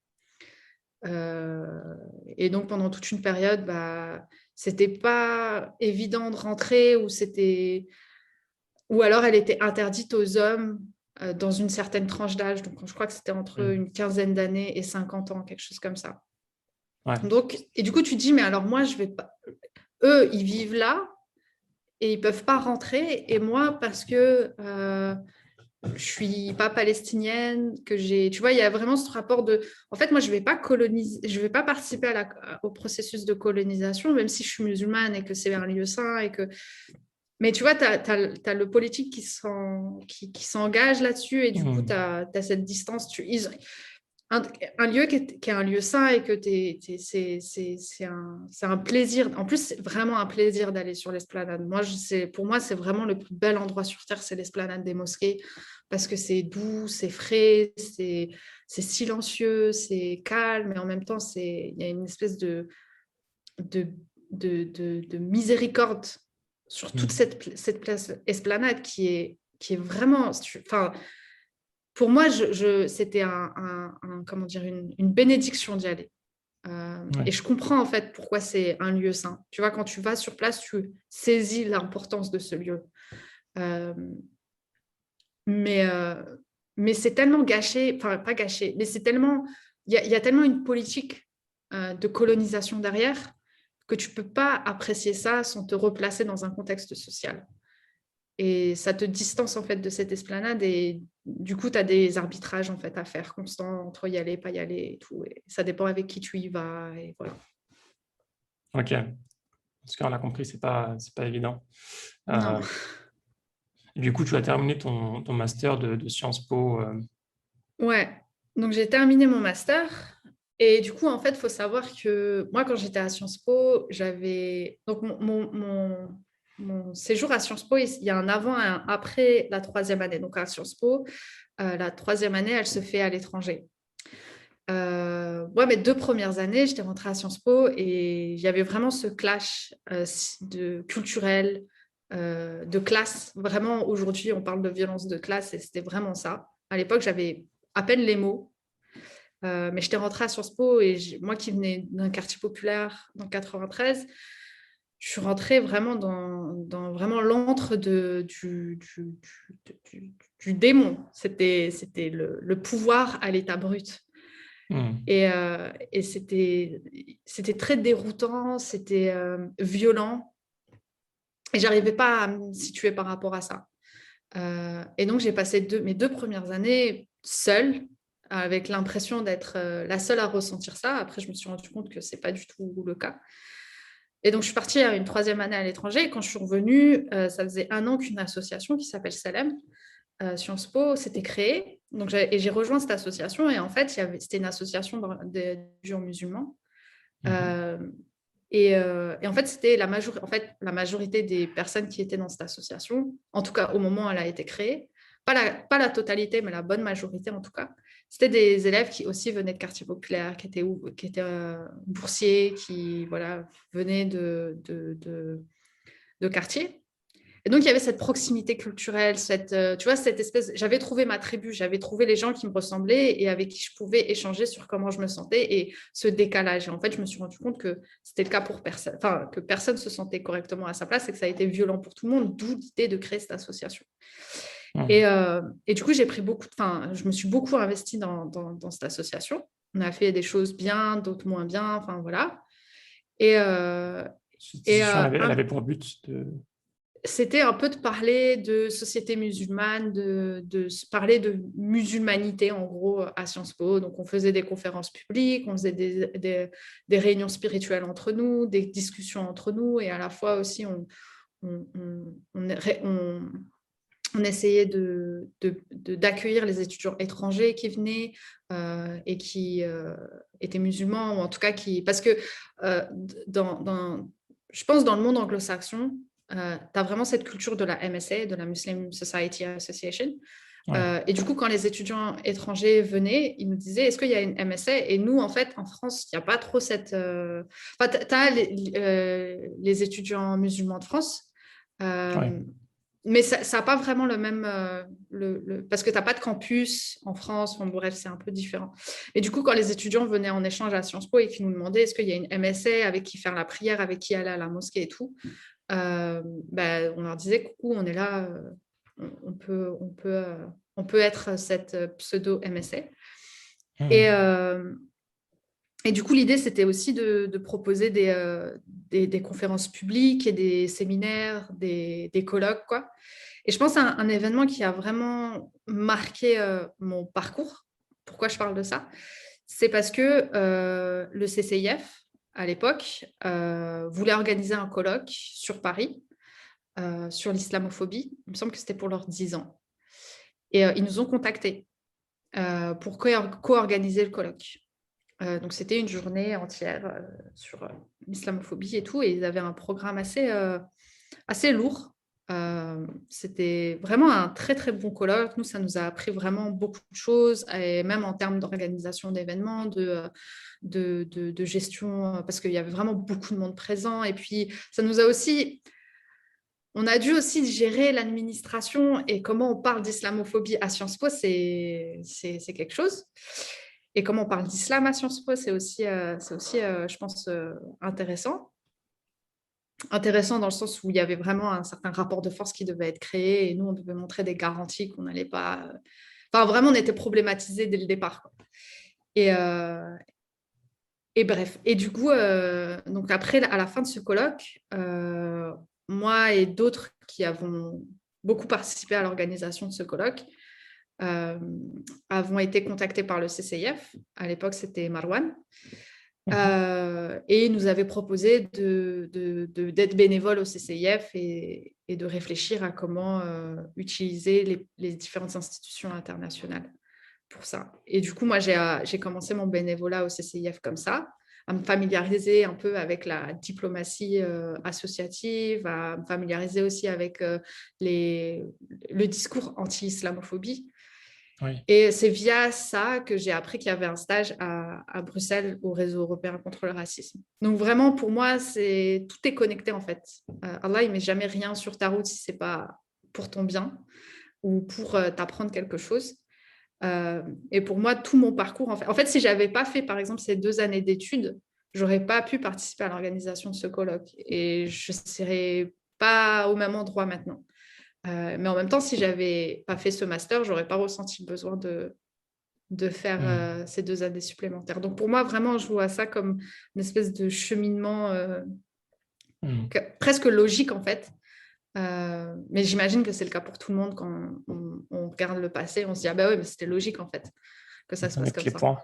Et donc, pendant toute une période, c'était pas évident de rentrer ou alors elle était interdite aux hommes dans une certaine tranche d'âge. Donc, je crois que c'était entre une quinzaine d'années et 50 ans, quelque chose comme ça. Ouais. Donc, et du coup, tu te dis, mais alors moi, je vais pas... Eux, ils vivent là, et ils ne peuvent pas rentrer. Et moi, parce que je ne suis pas palestinienne, tu vois, il y a vraiment ce rapport de... En fait, moi, je ne vais pas coloniser, je vais pas participer au processus de colonisation, même si je suis musulmane et que c'est un lieu saint. Mais tu vois, tu as le politique qui s'engage là-dessus et du coup, tu as cette distance. Un lieu qui est un lieu sain et que c'est un plaisir. En plus, c'est vraiment un plaisir d'aller sur l'esplanade. Pour moi, c'est vraiment le plus bel endroit sur Terre, c'est l'esplanade des mosquées, parce que c'est doux, c'est frais, c'est silencieux, c'est calme, et en même temps, il y a une espèce de miséricorde sur toute cette place esplanade qui est vraiment... Enfin, pour moi, c'était comment dire, une bénédiction d'y aller. Et je comprends en fait pourquoi c'est un lieu saint. Tu vois, quand tu vas sur place, tu saisis l'importance de ce lieu. Mais c'est tellement gâché, enfin pas gâché, mais c'est tellement, il y a tellement une politique de colonisation derrière que tu ne peux pas apprécier ça sans te replacer dans un contexte social. Et ça te distance en fait de cette esplanade et du coup, tu as des arbitrages en fait à faire constants entre y aller, pas y aller et tout. Et ça dépend avec qui tu y vas et voilà. Ok. Parce qu'on a compris, c'est pas évident. Non. Du coup, tu as terminé ton master de Sciences Po. Ouais. Donc, j'ai terminé mon master. Et du coup, en fait, il faut savoir que moi, quand j'étais à Sciences Po, j'avais... Donc, mon séjour à Sciences Po, il y a un avant et un après la troisième année. Donc, à Sciences Po, la troisième année, elle se fait à l'étranger. Mes 2 premières années, j'étais rentrée à Sciences Po et il y avait vraiment ce clash culturel, de classe. Vraiment, aujourd'hui, on parle de violence de classe et c'était vraiment ça. À l'époque, j'avais à peine les mots. Mais j'étais rentrée à Sciences Po et moi qui venais d'un quartier populaire dans 93, je suis rentrée vraiment dans vraiment l'antre du démon. C'était le pouvoir à l'état brut. Et c'était très déroutant, c'était violent. Et j'arrivais pas à me situer par rapport à ça. Et donc, j'ai passé mes 2 premières années seule, avec l'impression d'être la seule à ressentir ça. Après, je me suis rendu compte que ce n'est pas du tout le cas. Et donc, je suis partie à une 3e année à l'étranger. Et quand je suis revenue, ça faisait 1 an qu'une association qui s'appelle Salem, Sciences Po, s'était créée. Donc, j'ai rejoint cette association. Et en fait, c'était une association d'étudiants musulmans. Et en fait, c'était la majorité des personnes qui étaient dans cette association, en tout cas au moment où elle a été créée, pas la totalité, mais la bonne majorité en tout cas, c'était des élèves qui aussi venaient de quartiers populaires, qui étaient boursiers, qui voilà, venaient de quartiers. Et donc, il y avait cette proximité culturelle, tu vois, cette espèce... J'avais trouvé ma tribu, j'avais trouvé les gens qui me ressemblaient et avec qui je pouvais échanger sur comment je me sentais et ce décalage. Et en fait, je me suis rendu compte que c'était le cas pour personne, enfin, que personne ne se sentait correctement à sa place et que ça a été violent pour tout le monde, d'où l'idée de créer cette association. Et du coup, je me suis beaucoup investie dans cette association. On a fait des choses bien, d'autres moins bien, enfin voilà. Cette association, elle avait pour but de... C'était un peu de parler de société musulmane, de parler de musulmanité, en gros, à Sciences Po. Donc, on faisait des conférences publiques, on faisait des réunions spirituelles entre nous, des discussions entre nous, et à la fois aussi, on essayait d'accueillir les étudiants étrangers qui venaient et qui étaient musulmans, ou en tout cas parce que je pense dans le monde anglo-saxon, tu as vraiment cette culture de la MSA, de la Muslim Society Association. Ouais. Et du coup, quand les étudiants étrangers venaient, ils nous disaient, est-ce qu'il y a une MSA? Et nous, en fait, en France, il n'y a pas trop cette... Enfin, tu as les étudiants musulmans de France, ouais. Mais ça n'a pas vraiment le même... parce que tu n'as pas de campus en France. Enfin, bref, c'est un peu différent. Et du coup, quand les étudiants venaient en échange à Sciences Po et qu'ils nous demandaient est-ce qu'il y a une MSA avec qui faire la prière, avec qui aller à la mosquée et tout, on leur disait coucou, on est là, on peut être cette pseudo-MSA. Et du coup, l'idée, c'était aussi de proposer des conférences publiques et des séminaires, des colloques, quoi. Et je pense à un événement qui a vraiment marqué mon parcours. Pourquoi je parle de ça? C'est parce que le CCIF, à l'époque, voulait organiser un colloque sur Paris sur l'islamophobie. Il me semble que c'était pour leurs 10 ans. Et ils nous ont contactés pour co-organiser le colloque. Donc, c'était une journée entière sur l'islamophobie et tout. Et ils avaient un programme assez lourd. C'était vraiment un très, très bon colloque. Nous, ça nous a appris vraiment beaucoup de choses, et même en termes d'organisation d'événements, de gestion, parce qu'il y avait vraiment beaucoup de monde présent. Et puis, ça nous a aussi... On a dû aussi gérer l'administration et comment on parle d'islamophobie à Sciences Po, c'est quelque chose. Et comment on parle d'islam à Sciences Po, c'est aussi je pense, intéressant. Intéressant dans le sens où il y avait vraiment un certain rapport de force qui devait être créé et nous, on devait montrer des garanties qu'on n'allait pas... Enfin, vraiment, on était problématisés dès le départ, quoi. Et bref. Et du coup, donc après, à la fin de ce colloque, moi et d'autres qui avons beaucoup participé à l'organisation de ce colloque avons été contactés par le CCIF. À l'époque, c'était Marwan. Et il nous avait proposé d'être bénévole au CCIF et de réfléchir à comment utiliser les différentes institutions internationales pour ça. Et du coup, moi, j'ai commencé mon bénévolat au CCIF comme ça, à me familiariser un peu avec la diplomatie associative, à me familiariser aussi avec le discours anti-islamophobie. Oui. Et c'est via ça que j'ai appris qu'il y avait un stage à Bruxelles au Réseau européen contre le racisme. Donc vraiment, pour moi, tout est connecté en fait. Allah, il ne met jamais rien sur ta route si ce n'est pas pour ton bien ou pour t'apprendre quelque chose. Et pour moi, tout mon parcours, en fait, si je n'avais pas fait, par exemple, ces 2 années d'études, je n'aurais pas pu participer à l'organisation de ce colloque. Et je ne serais pas au même endroit maintenant. Mais en même temps, si je n'avais pas fait ce master, je n'aurais pas ressenti le besoin de faire ces 2 années supplémentaires. Donc, pour moi, vraiment, je vois ça comme une espèce de cheminement presque logique, en fait. Mais j'imagine que c'est le cas pour tout le monde quand on regarde le passé, on se dit ah bah ouais, mais c'était logique en fait que ça se passe comme ça. Points.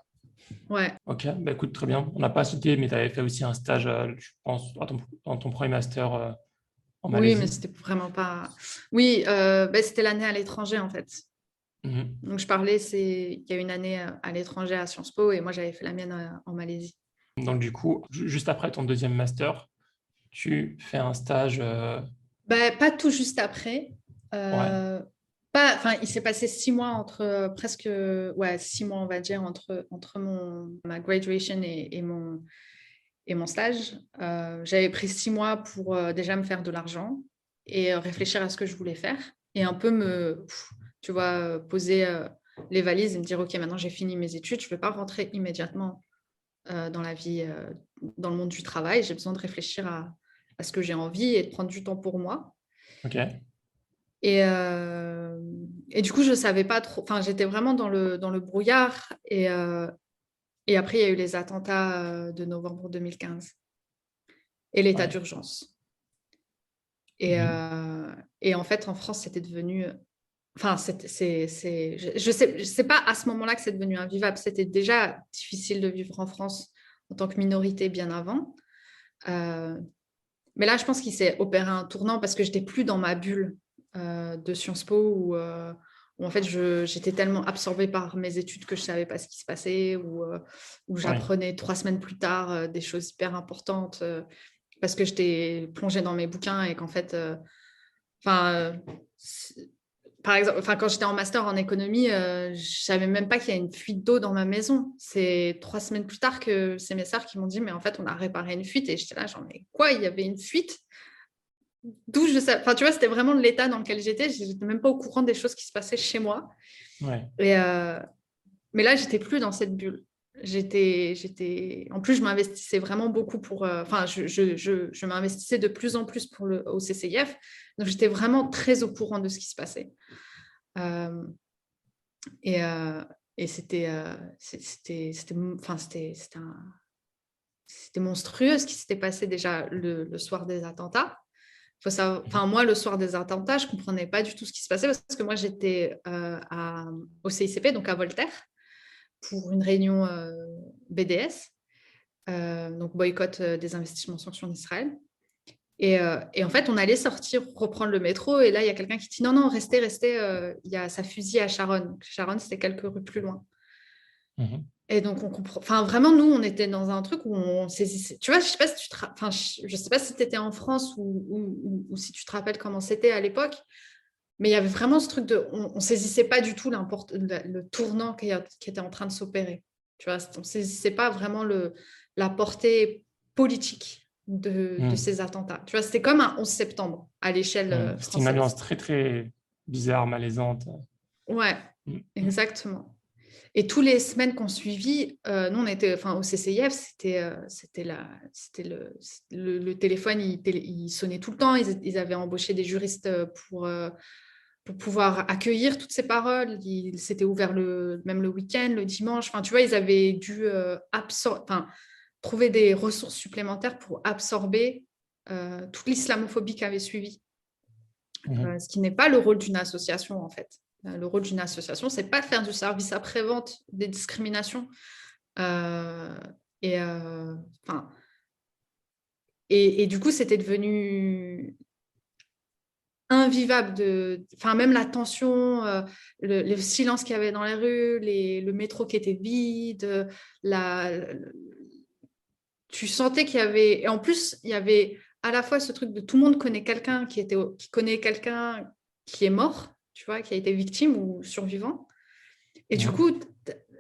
Ouais. Ok, bah écoute, très bien. On n'a pas cité, mais tu avais fait aussi un stage, je pense, dans ton premier master en Malaisie. Oui, mais c'était vraiment pas. Oui, c'était l'année à l'étranger en fait. Donc je parlais, il y a une année à l'étranger à Sciences Po et moi j'avais fait la mienne en Malaisie. Donc du coup, juste après ton deuxième master, tu fais un stage pas tout juste après. Ouais. Il s'est passé 6 mois presque 6 mois, on va dire, entre ma graduation et mon stage. J'avais pris 6 mois pour déjà me faire de l'argent et réfléchir à ce que je voulais faire et un peu tu vois, poser les valises et me dire, OK, maintenant j'ai fini mes études, je ne vais pas rentrer immédiatement dans la vie, dans le monde du travail. J'ai besoin de réfléchir à ce que j'ai envie et de prendre du temps pour moi. Ok. Et du coup, je ne savais pas trop. Enfin, j'étais vraiment dans le brouillard. Et après, il y a eu les attentats de novembre 2015 et l'état d'urgence. Et en fait, en France, c'était devenu... Enfin, je sais pas à ce moment-là que c'est devenu invivable. C'était déjà difficile de vivre en France en tant que minorité bien avant. Mais là, je pense qu'il s'est opéré un tournant parce que j'étais plus dans ma bulle de Sciences Po où en fait, j'étais tellement absorbée par mes études que je savais pas ce qui se passait, où j'apprenais 3 semaines plus tard des choses hyper importantes parce que j'étais plongée dans mes bouquins et qu'en fait... par exemple, quand j'étais en master en économie, je savais même pas qu'il y a une fuite d'eau dans ma maison. C'est 3 semaines plus tard que c'est mes sœurs qui m'ont dit, mais en fait, on a réparé une fuite. Et j'étais là, genre, mais quoi, il y avait une fuite? D'où je sais. Enfin, tu vois, c'était vraiment l'état dans lequel j'étais. J'étais même pas au courant des choses qui se passaient chez moi. Ouais. Mais là, j'étais plus dans cette bulle. En plus, je m'investissais vraiment beaucoup je m'investissais de plus en plus au CCIF. Donc, j'étais vraiment très au courant de ce qui se passait. Et c'était monstrueux ce qui s'était passé déjà le soir des attentats. Moi, le soir des attentats, je ne comprenais pas du tout ce qui se passait parce que moi, j'étais au CICP, donc à Voltaire, pour une réunion BDS, donc boycott des investissements sanctions d'Israël. Et en fait, on allait sortir, reprendre le métro, et là, il y a quelqu'un qui dit non, restez, ça fusille à Charonne. Charonne, c'était quelques rues plus loin. Et donc, on comprend. Enfin, vraiment, nous, on était dans un truc où on saisissait. Tu vois, je sais pas si je sais pas si tu étais en France ou si tu te rappelles comment c'était à l'époque, mais il y avait vraiment ce truc de. On saisissait pas du tout le tournant qui était en train de s'opérer. Tu vois, on saisissait pas vraiment la portée politique de ces attentats. Tu vois, c'était comme un 11 septembre à l'échelle française. C'était une ambiance très, très bizarre, malaisante. Ouais, exactement. Et toutes les semaines qu'on suivit, nous, on était, au CCIF, le téléphone, il sonnait tout le temps. Ils avaient embauché des juristes pour pouvoir accueillir toutes ces paroles. C'était ouvert même le week-end, le dimanche. Enfin, tu vois, ils avaient dû trouver des ressources supplémentaires pour absorber toute l'islamophobie qui avait suivi. Ce qui n'est pas le rôle d'une association, en fait. Le rôle d'une association, c'est pas de faire du service après-vente des discriminations. Et du coup, c'était devenu invivable même la tension, le silence qu'il y avait dans les rues, le métro qui était vide, tu sentais qu'il y avait... Et en plus, il y avait à la fois ce truc de tout le monde connaît quelqu'un qui connaît quelqu'un qui est mort, tu vois, qui a été victime ou survivant. Et du coup,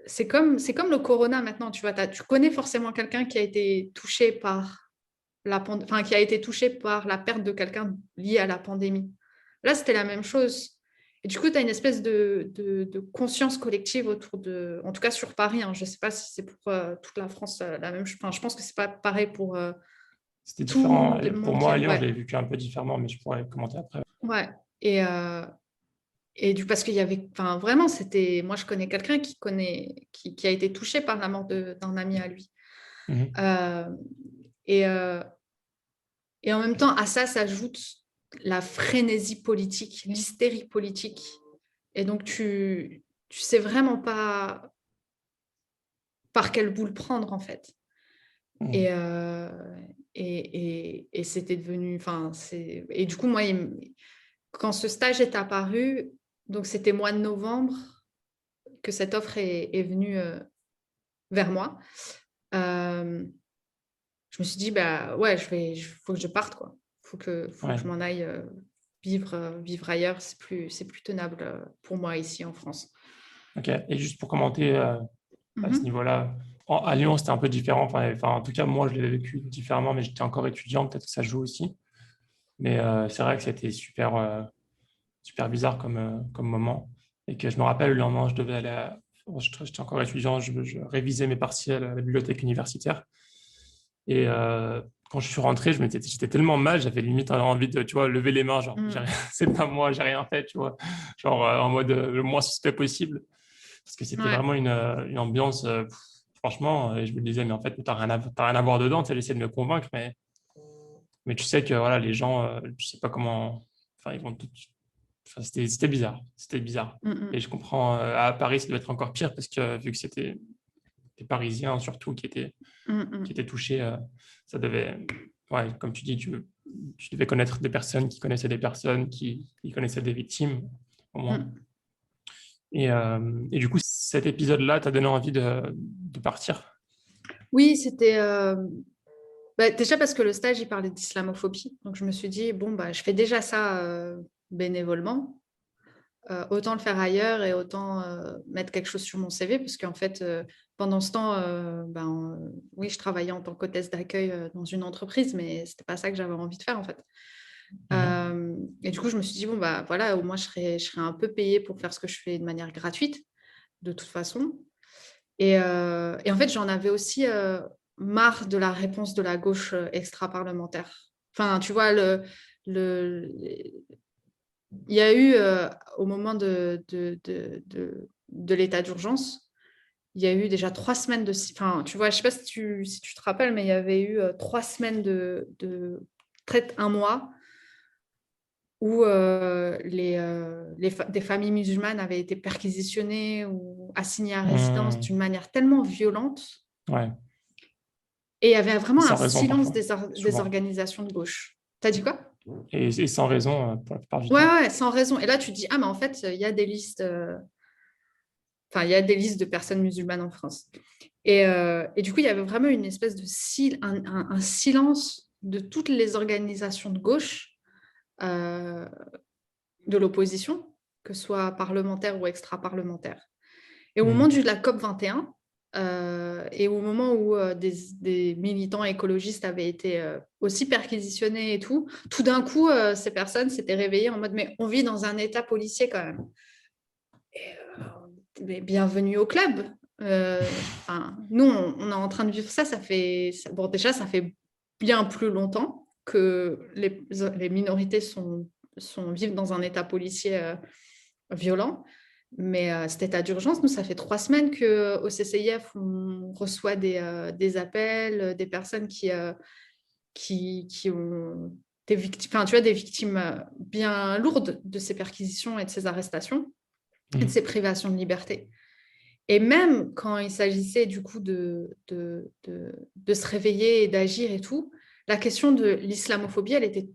c'est comme le corona maintenant, tu vois, tu connais forcément quelqu'un qui a été touché par qui a été touché par la perte de quelqu'un lié à la pandémie. Là, c'était la même chose. Et du coup, tu as une espèce de conscience collective autour de... En tout cas, sur Paris, hein, je ne sais pas si c'est pour toute la France la même chose. Je pense que ce n'est pas pareil pour C'était différent. Pour moi, à Lyon, ouais. je l'ai vécu un peu différemment, mais je pourrais commenter après. Ouais. Et parce qu'il y avait... vraiment, c'était... Moi, je connais quelqu'un qui a été touché par la mort d'un ami à lui. Et en même temps, à ça s'ajoute la frénésie politique, l'hystérie politique. Et donc, tu sais vraiment pas par quelle boule prendre, en fait. Et c'était devenu... Et du coup, moi, quand ce stage est apparu, donc c'était mois de novembre que cette offre est venue vers moi, je me suis dit, bah ouais, faut que je parte, quoi. Faut que je m'en aille vivre ailleurs, c'est plus tenable pour moi ici en France. Ok. Et juste pour commenter à ce Mhm. niveau-là, à Lyon, c'était un peu différent. Enfin, en tout cas, moi, je l'ai vécu différemment, mais j'étais encore étudiant. Peut-être que ça joue aussi. Mais c'est vrai que c'était super bizarre comme moment. Et que je me rappelle, le lendemain, je devais aller j'étais encore étudiant, je révisais mes partiels à la bibliothèque universitaire. Et quand je suis rentré, j'étais tellement mal, j'avais limite envie de, tu vois, lever les mains, genre, Mm. c'est pas moi, j'ai rien fait, tu vois. Genre, en mode le moins suspect possible. Parce que c'était Ouais. vraiment une ambiance, franchement, et je me disais, mais en fait, t'as rien à voir dedans, tu sais, j'essaie de me convaincre, mais tu sais que, voilà, les gens, je sais pas comment, enfin, ils vont tout, enfin, c'était bizarre, c'était bizarre. Mm, Et mm. je comprends, à Paris, ça doit être encore pire parce que vu que c'était des Parisiens surtout Mm, qui mm. étaient touchés, ça devait, ouais, comme tu dis, tu devais connaître des personnes qui connaissaient des personnes qui connaissaient des victimes, au moins. Mm. Et du coup, cet épisode-là t'a donné envie de partir. Oui, c'était déjà parce que le stage, il parlait d'islamophobie. Donc, je me suis dit, bon, bah, je fais déjà ça bénévolement. Autant le faire ailleurs et autant mettre quelque chose sur mon CV, parce qu'en fait, pendant ce temps, oui, je travaillais en tant qu'hôtesse d'accueil dans une entreprise, mais c'était pas ça que j'avais envie de faire, en fait. Mhm. Et du coup, je me suis dit, bon, bah voilà, au moins, je serais un peu payée pour faire ce que je fais de manière gratuite, de toute façon. Et en fait, j'en avais aussi marre de la réponse de la gauche extra-parlementaire. Enfin, tu vois, le, il y a eu, au moment de l'état d'urgence, il y a eu déjà 3 semaines de... Enfin, tu vois, je ne sais pas si tu te rappelles, mais il y avait eu 3 semaines peut-être un mois où des familles musulmanes avaient été perquisitionnées ou assignées à résidence d'une Mhm. manière tellement violente. Ouais, Et il y avait et vraiment un sans raison silence parfois, des souvent. organisations de gauche. T'as dit quoi? Et sans raison pour la plupart du Ouais, temps. ouais, sans raison. Et là, tu te dis, ah, mais en fait, il y a des listes, enfin, il y a des listes de personnes musulmanes en France. Et du coup, il y avait vraiment une espèce de un silence de toutes les organisations de gauche euh, de l'opposition, que ce soit parlementaire ou extra-parlementaire. Et au moment Mhm. de la COP 21, et au moment où des militants écologistes avaient été aussi perquisitionnés et tout d'un coup, ces personnes s'étaient réveillées en mode, mais on vit dans un état policier quand même. Mais bienvenue au club. Nous, on est en train de vivre ça. Bon, déjà, ça fait bien plus longtemps que les minorités vivent dans un état policier violent. Mais cet état d'urgence, nous, ça fait 3 semaines qu'au CCIF, on reçoit des appels, des personnes qui ont des victimes, enfin, tu vois, des victimes bien lourdes de ces perquisitions et de ces arrestations et de Mhm. ces privations de liberté. Et même quand il s'agissait du coup de se réveiller et d'agir et tout, la question de l'islamophobie, elle était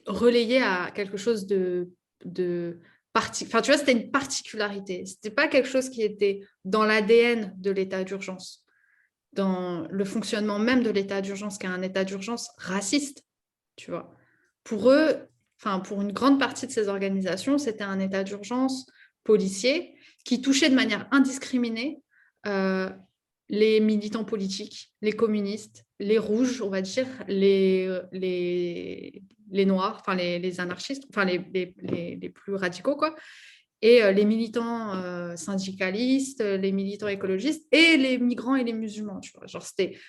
relayée à quelque chose de enfin, tu vois, c'était une particularité. C'était pas quelque chose qui était dans l'ADN de l'état d'urgence, dans le fonctionnement même de l'état d'urgence, qui est un état d'urgence raciste, tu vois. Pour eux, enfin, pour une grande partie de ces organisations, c'était un état d'urgence policier qui touchait de manière indiscriminée euh, les militants politiques, les communistes, les rouges, on va dire, les noirs, enfin les anarchistes, enfin les plus radicaux, quoi, et les militants syndicalistes, les militants écologistes et les migrants et les musulmans, tu vois. Genre, il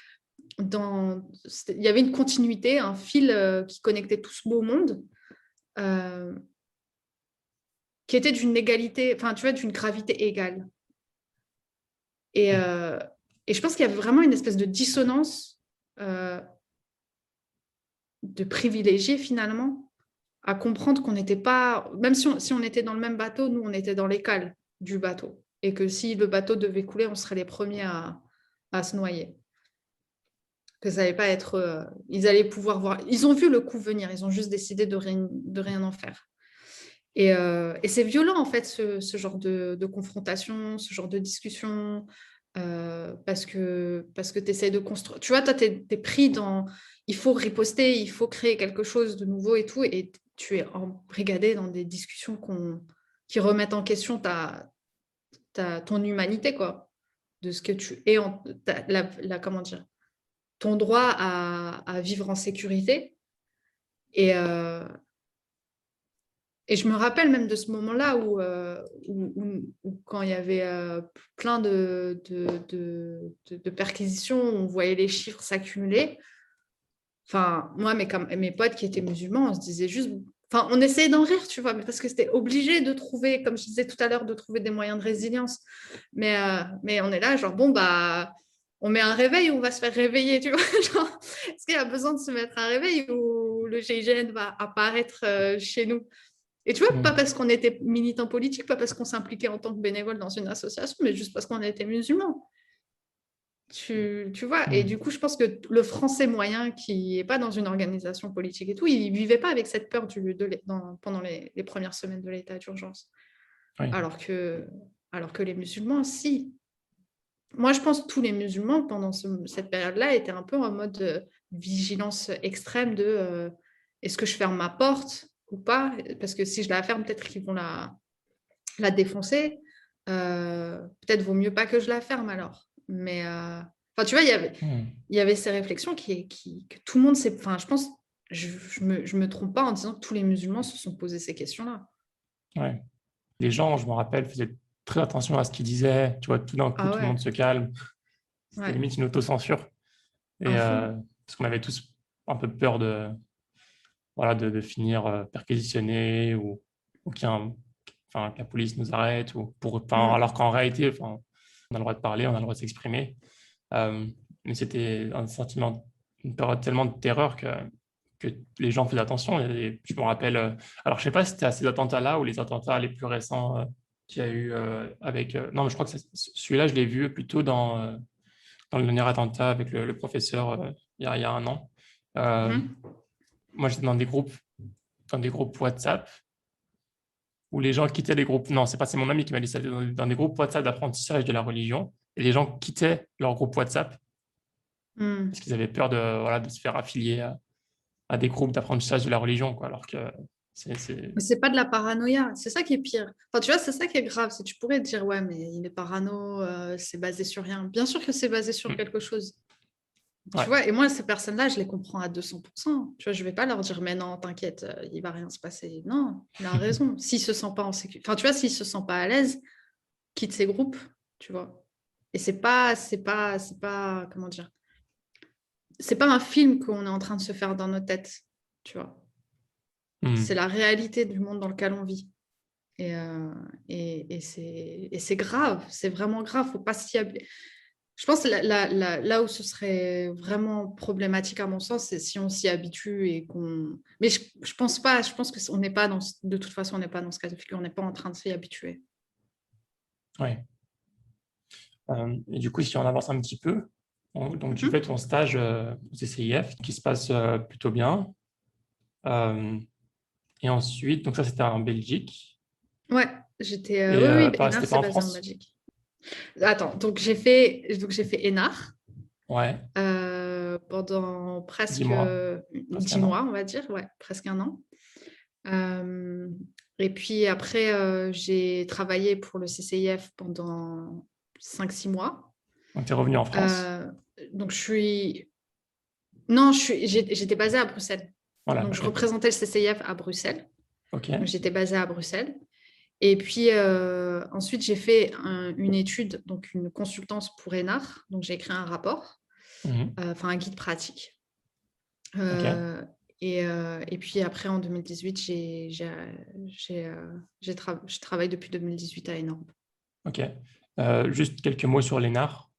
y avait une continuité, un fil qui connectait tout ce beau monde, euh, qui était d'une égalité, enfin, tu vois, d'une gravité égale. Et, euh, et je pense qu'il y avait vraiment une espèce de dissonance euh, de privilégiés, finalement, à comprendre qu'on n'était pas, même si on était dans le même bateau, nous, on était dans les cales du bateau. Et que si le bateau devait couler, on serait les premiers à se noyer. Que ça n'allait pas être... ils allaient pouvoir voir... Ils ont vu le coup venir, ils ont juste décidé de rien en faire. Et c'est violent, en fait, ce genre de confrontation, ce genre de discussion, parce que tu essaies de construire... Tu vois, toi, tu es pris dans... Il faut riposter, il faut créer quelque chose de nouveau et tout, et tu es embrigadé dans des discussions qui remettent en question ton humanité, quoi, de ce que tu es, comment dire, ton droit à vivre en sécurité. Et je me rappelle même de ce moment-là où quand il y avait plein de perquisitions, on voyait les chiffres s'accumuler. Enfin, moi, mes potes qui étaient musulmans, on se disait juste... Enfin, on essayait d'en rire, tu vois, mais parce que c'était obligé de trouver, comme je disais tout à l'heure, de trouver des moyens de résilience. Mais on est là, genre, bon, bah, on met un réveil ou on va se faire réveiller, tu vois. Genre, est-ce qu'il y a besoin de se mettre un réveil ou le GIGN va apparaître chez nous? Et tu vois, pas parce qu'on était militant politique, pas parce qu'on s'impliquait en tant que bénévole dans une association, mais juste parce qu'on était musulmans. Tu vois, et du coup, je pense que le français moyen qui n'est pas dans une organisation politique et tout, il ne vivait pas avec cette peur pendant les premières semaines de l'état d'urgence. Oui. Alors que les musulmans, si. Moi, je pense que tous les musulmans, pendant cette période-là, étaient un peu en mode vigilance extrême de est-ce que je ferme ma porte ou pas? Parce que si je la ferme, peut-être qu'ils vont la défoncer. Peut-être vaut mieux pas que je la ferme alors. Mais tu vois, il y avait ces réflexions que tout le monde sait. Enfin, je pense, je me trompe pas en disant que tous les musulmans se sont posés ces questions-là. Ouais. Les gens, je me rappelle, faisaient très attention à ce qu'ils disaient. Tu vois, tout d'un coup, tout le monde se calme. C'était limite une autocensure. Et parce qu'on avait tous un peu peur de finir perquisitionnés ou que la police nous arrête. Alors qu'en réalité, on a le droit de parler, on a le droit de s'exprimer. Mais c'était un sentiment, une période tellement de terreur que les gens faisaient attention. Et je me rappelle, alors je sais pas si c'était à ces attentats-là ou les attentats les plus récents qu'il y a eu avec... non, mais je crois que celui-là, je l'ai vu plutôt dans le dernier attentat avec le professeur il y a un an. Moi, j'étais dans des groupes WhatsApp où les gens quittaient les groupes. Non, c'est mon ami qui m'a dit ça. Dans des groupes WhatsApp d'apprentissage de la religion. Et les gens quittaient leur groupe WhatsApp parce qu'ils avaient peur de se faire affilier à des groupes d'apprentissage de la religion, quoi, alors que Mais c'est pas de la paranoïa, c'est ça qui est pire. Enfin, tu vois, c'est ça qui est grave. Tu pourrais te dire, ouais, mais il est parano, c'est basé sur rien. Bien sûr que c'est basé sur quelque chose. Tu vois, et moi, ces personnes-là, je les comprends à 200%. Tu vois, je vais pas leur dire, mais non, t'inquiète, il va rien se passer. Non, il a raison. S'il se sent pas en sécurité, enfin, tu vois, s'il se sent pas à l'aise, quitte ses groupes, tu vois. Et c'est pas, comment dire, c'est pas un film qu'on est en train de se faire dans nos têtes, tu vois. C'est la réalité du monde dans lequel on vit. Et c'est grave, c'est vraiment grave. Faut pas s'y habituer. Je pense que là où ce serait vraiment problématique à mon sens, c'est si on s'y habitue et qu'on... Mais je pense pas, je pense qu'on n'est pas de toute façon, on n'est pas dans ce cas de figure, on n'est pas en train de s'y habituer. Oui. Et du coup, si on avance un petit peu, donc tu fais ton stage au CCIF qui se passe plutôt bien. Et ensuite, donc ça c'était en Belgique. Ouais, j'étais... oui, Énard, c'était pas c'est en basé en France? Belgique. Attends, donc j'ai fait Énard Ouais, pendant 10 presque mois, presque 10 un mois, an. on va dire, ouais, presque un an. Et puis après, j'ai travaillé pour le CCIF pendant 5-6 mois. Donc tu es revenu en France. Donc Non, j'étais basée à Bruxelles. Voilà, Donc je ok. représentais le CCIF à Bruxelles. Ok. Donc j'étais basée à Bruxelles. Et puis ensuite, j'ai fait une étude, donc une consultance pour Énard. Donc j'ai écrit un rapport, enfin un guide pratique. Et puis après, en 2018, je travaille depuis 2018 à Énorme. Ok. Juste quelques mots sur l'ENAR.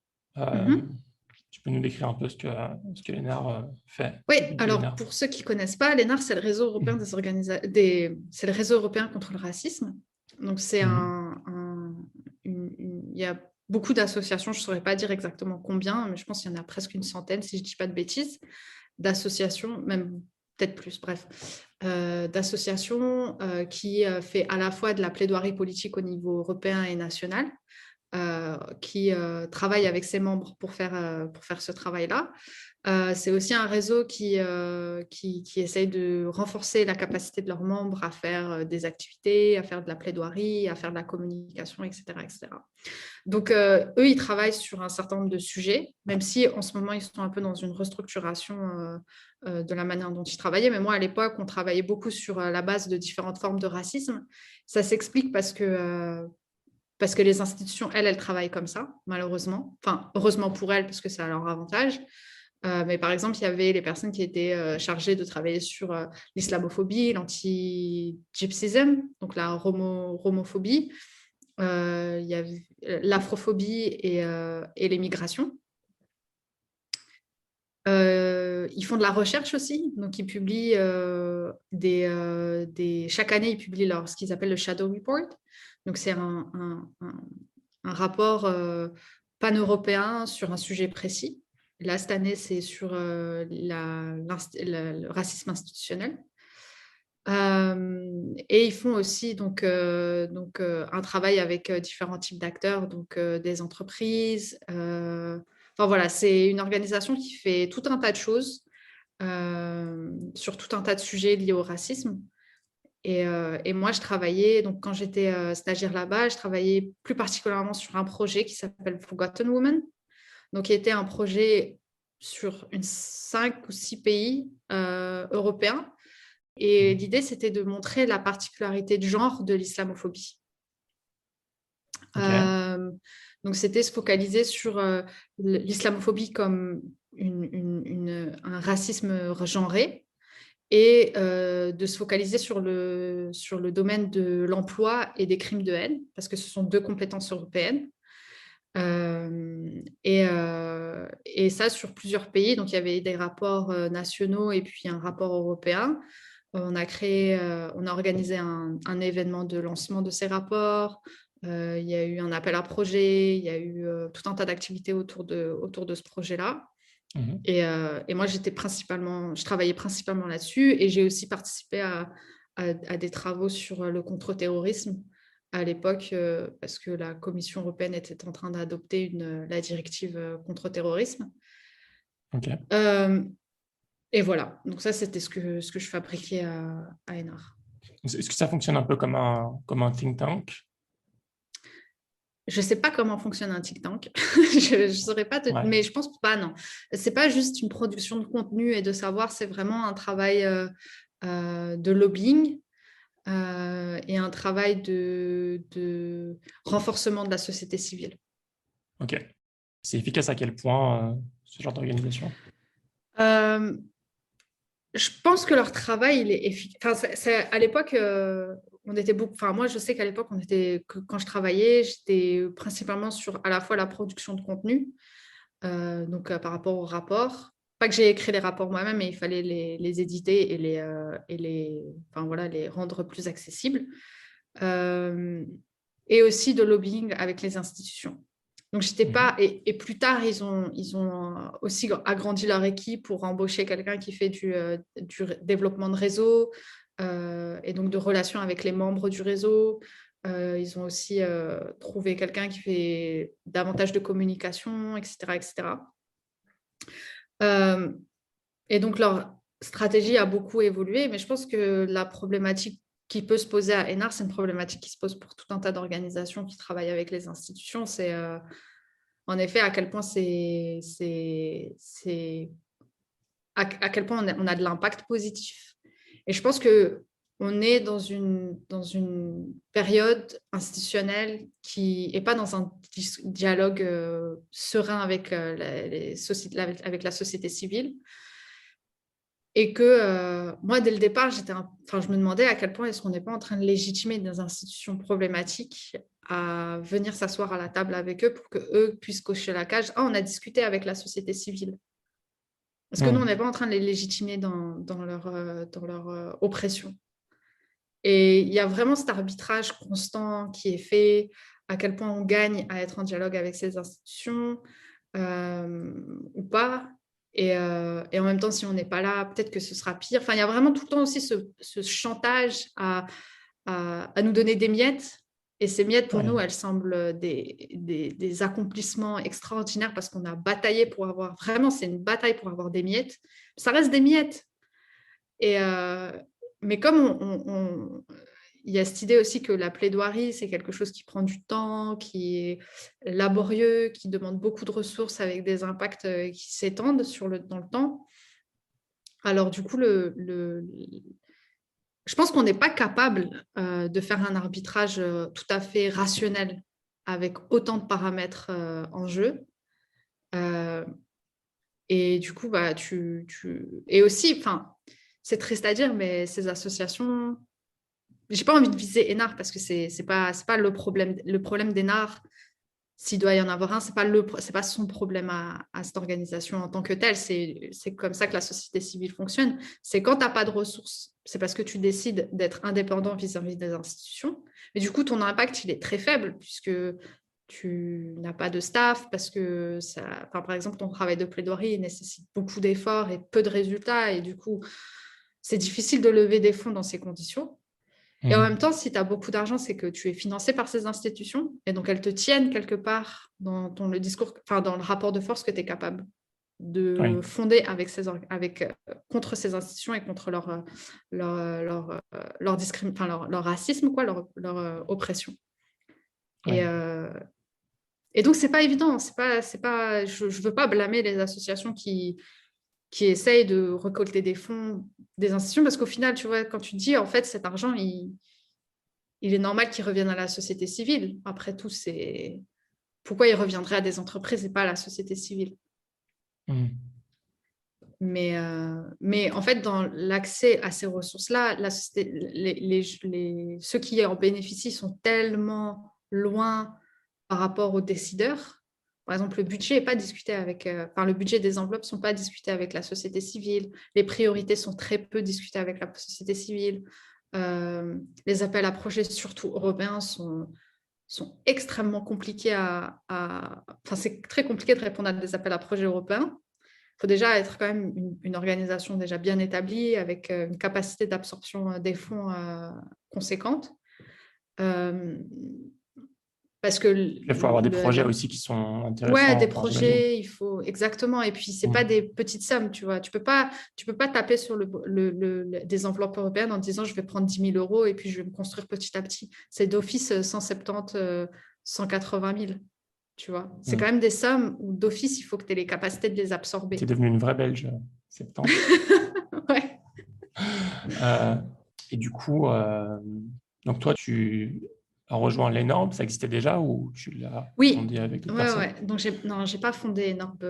Tu peux nous décrire un peu ce que l'ENAR fait? Oui, alors pour ceux qui ne connaissent pas, l'ENAR, c'est le réseau européen c'est le réseau européen contre le racisme. Donc c'est il y a beaucoup d'associations, je ne saurais pas dire exactement combien, mais je pense qu'il y en a presque une centaine, si je ne dis pas de bêtises, d'associations, même peut-être plus, bref, d'associations qui fait à la fois de la plaidoirie politique au niveau européen et national, qui travaille avec ses membres pour faire ce travail-là. C'est aussi un réseau qui essaye de renforcer la capacité de leurs membres à faire des activités, à faire de la plaidoirie, à faire de la communication, etc. etc. Donc, eux, ils travaillent sur un certain nombre de sujets, même si en ce moment, ils sont un peu dans une restructuration de la manière dont ils travaillaient. Mais moi, à l'époque, on travaillait beaucoup sur la base de différentes formes de racisme. Ça s'explique parce que les institutions, elles travaillent comme ça, malheureusement. Enfin, heureusement pour elles, parce que c'est à leur avantage. Mais par exemple, il y avait les personnes qui étaient chargées de travailler sur l'islamophobie, l'anti-gypsism, donc la romophobie, il y avait l'afrophobie et les migrations. Ils font de la recherche aussi, donc ils publient chaque année, ils publient ce qu'ils appellent le Shadow Report. Donc c'est un rapport pan-européen sur un sujet précis. Là, cette année, c'est sur le racisme institutionnel. Et ils font aussi un travail avec différents types d'acteurs, donc des entreprises. Enfin voilà, c'est une organisation qui fait tout un tas de choses sur tout un tas de sujets liés au racisme. Et moi, je travaillais, donc quand j'étais stagiaire là-bas, je travaillais plus particulièrement sur un projet qui s'appelle Forgotten Women, donc qui était un projet sur 5 ou 6 pays européens. Et l'idée, c'était de montrer la particularité de genre de l'islamophobie. Ok. Donc, c'était se focaliser sur l'islamophobie comme un racisme genré et de se focaliser sur le domaine de l'emploi et des crimes de haine, parce que ce sont 2 compétences européennes. Et ça sur plusieurs pays. Donc, il y avait des rapports nationaux et puis un rapport européen. On a organisé un événement de lancement de ces rapports. Il y a eu un appel à projet. Il y a eu tout un tas d'activités autour de ce projet-là. Mhm. Et moi, je travaillais principalement là-dessus. Et j'ai aussi participé à des travaux sur le contre-terrorisme à l'époque, parce que la Commission européenne était en train d'adopter la directive contre-terrorisme. Ok. Et voilà, donc ça, c'était ce que je fabriquais à Enar. Est-ce que ça fonctionne un peu comme un think tank? Je ne sais pas comment fonctionne un think tank, je ne saurais pas, Ouais. mais je pense pas, non. Ce n'est pas juste une production de contenu et de savoir, c'est vraiment un travail de lobbying et un travail de renforcement de la société civile. Ok. C'est efficace à quel point ce genre d'organisation? Euh, Je pense que leur travail, il est efficace. Enfin, à l'époque, on était beaucoup. Enfin, moi, je sais qu'à l'époque, quand je travaillais, j'étais principalement sur à la fois la production de contenu, donc par rapport aux rapports. Pas que j'ai écrit les rapports moi-même, mais il fallait les éditer enfin, voilà, les rendre plus accessibles. Et aussi de lobbying avec les institutions. Donc, j'étais pas. Et plus tard, ils ont aussi agrandi leur équipe pour embaucher quelqu'un qui fait du développement de réseau et donc de relations avec les membres du réseau. Ils ont aussi trouvé quelqu'un qui fait davantage de communication, etc. etc. Et donc, leur stratégie a beaucoup évolué, mais je pense que la problématique qui peut se poser à Enar, c'est une problématique qui se pose pour tout un tas d'organisations qui travaillent avec les institutions. C'est en effet à quel point à quel point on a de l'impact positif. Et je pense que on est dans une période institutionnelle qui n'est pas dans un dialogue serein avec avec la société civile. Et que moi, dès le départ, je me demandais à quel point est-ce qu'on n'est pas en train de légitimer des institutions problématiques à venir s'asseoir à la table avec eux pour qu'eux puissent cocher la cage. Ah, on a discuté avec la société civile. Parce que nous, on n'est pas en train de les légitimer dans leur oppression. Et il y a vraiment cet arbitrage constant qui est fait, à quel point on gagne à être en dialogue avec ces institutions ou pas. Et en même temps, si on n'est pas là, peut-être que ce sera pire. Enfin, il y a vraiment tout le temps aussi ce chantage à nous donner des miettes Et ces miettes, pour Ouais. nous, elles semblent des accomplissements extraordinaires parce qu'on a bataillé pour avoir... Vraiment, c'est une bataille pour avoir des miettes. Ça reste des miettes. Et, mais comme il y a cette idée aussi que la plaidoirie, c'est quelque chose qui prend du temps, qui est laborieux, qui demande beaucoup de ressources avec des impacts qui s'étendent dans le temps. Alors du coup, je pense qu'on n'est pas capable de faire un arbitrage tout à fait rationnel avec autant de paramètres en jeu. Et du coup, bah, et aussi, c'est triste à dire, mais ces associations, j'ai pas envie de viser Énard parce que c'est pas le problème. Le problème d'Énard, s'il doit y en avoir un, c'est pas son problème à cette organisation en tant que telle. C'est comme ça que la société civile fonctionne. C'est quand tu n'as pas de ressources, c'est parce que tu décides d'être indépendant vis-à-vis des institutions. Mais du coup, ton impact, il est très faible puisque tu n'as pas de staff, parce que par exemple, ton travail de plaidoirie nécessite beaucoup d'efforts et peu de résultats. Et du coup, c'est difficile de lever des fonds dans ces conditions. Et en même temps, si tu as beaucoup d'argent, c'est que tu es financé par ces institutions et donc elles te tiennent quelque part dans le discours, dans le rapport de force que tu es capable de fonder contre ces institutions et contre leur racisme, leur oppression. Ouais. Et donc, c'est pas évident. Je ne veux pas blâmer les associations qui essayent de récolter des fonds des institutions parce qu'au final, tu vois, quand tu dis, en fait, cet argent, il est normal qu'il revienne à la société civile. Après tout, c'est pourquoi il reviendrait à des entreprises et pas à la société civile. Mais en fait, dans l'accès à ces ressources-là, ceux qui en bénéficient sont tellement loin par rapport aux décideurs. Par exemple, le budget n'est pas discuté le budget des enveloppes ne sont pas discutés avec la société civile. Les priorités sont très peu discutées avec la société civile. Les appels à projets, surtout européens, sont extrêmement compliqués c'est très compliqué de répondre à des appels à projets européens. Il faut déjà être quand même une organisation déjà bien établie, avec une capacité d'absorption des fonds conséquente. Parce que Il faut avoir des projets aussi qui sont ouais, intéressants, des enfin, j'imagine. projets, il faut exactement. Et puis c'est pas des petites sommes, tu vois. Tu peux pas taper sur des enveloppes européennes en disant je vais prendre 10 000 euros et puis je vais me construire petit à petit. C'est d'office 170, 180 000, tu vois. C'est quand même des sommes où d'office il faut que tu aies les capacités de les absorber. Tu es devenue une vraie Belge, 70. Ouais. Et du coup, donc toi, tu as rejoint les normes, ça existait déjà ou tu l'as Oui, fondé avec d'autres ouais, personnes? ouais. Donc, j'ai pas fondé Norb.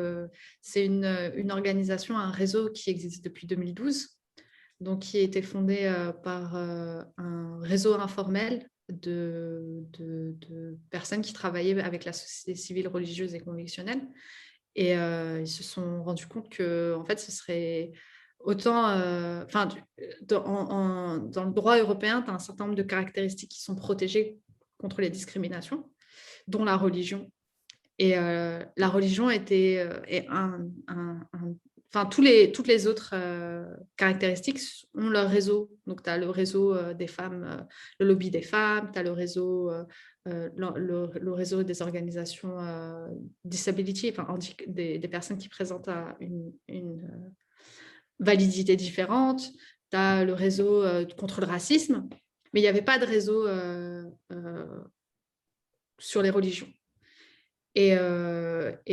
C'est une organisation, un réseau qui existe depuis 2012, donc qui a été fondé par un réseau informel de personnes qui travaillaient avec la société civile, religieuse et convictionnelle. Et ils se sont rendus compte que, en fait, ce serait autant... dans le droit européen, tu as un certain nombre de caractéristiques qui sont protégées contre les discriminations, dont la religion. Et la religion était toutes les autres caractéristiques ont leur réseau. Donc, tu as le réseau des femmes, le lobby des femmes, tu as le réseau, le réseau des organisations disability, des personnes qui présentent une validité différente. Tu as le réseau contre le racisme, mais il n'y avait pas de réseau sur les religions. Et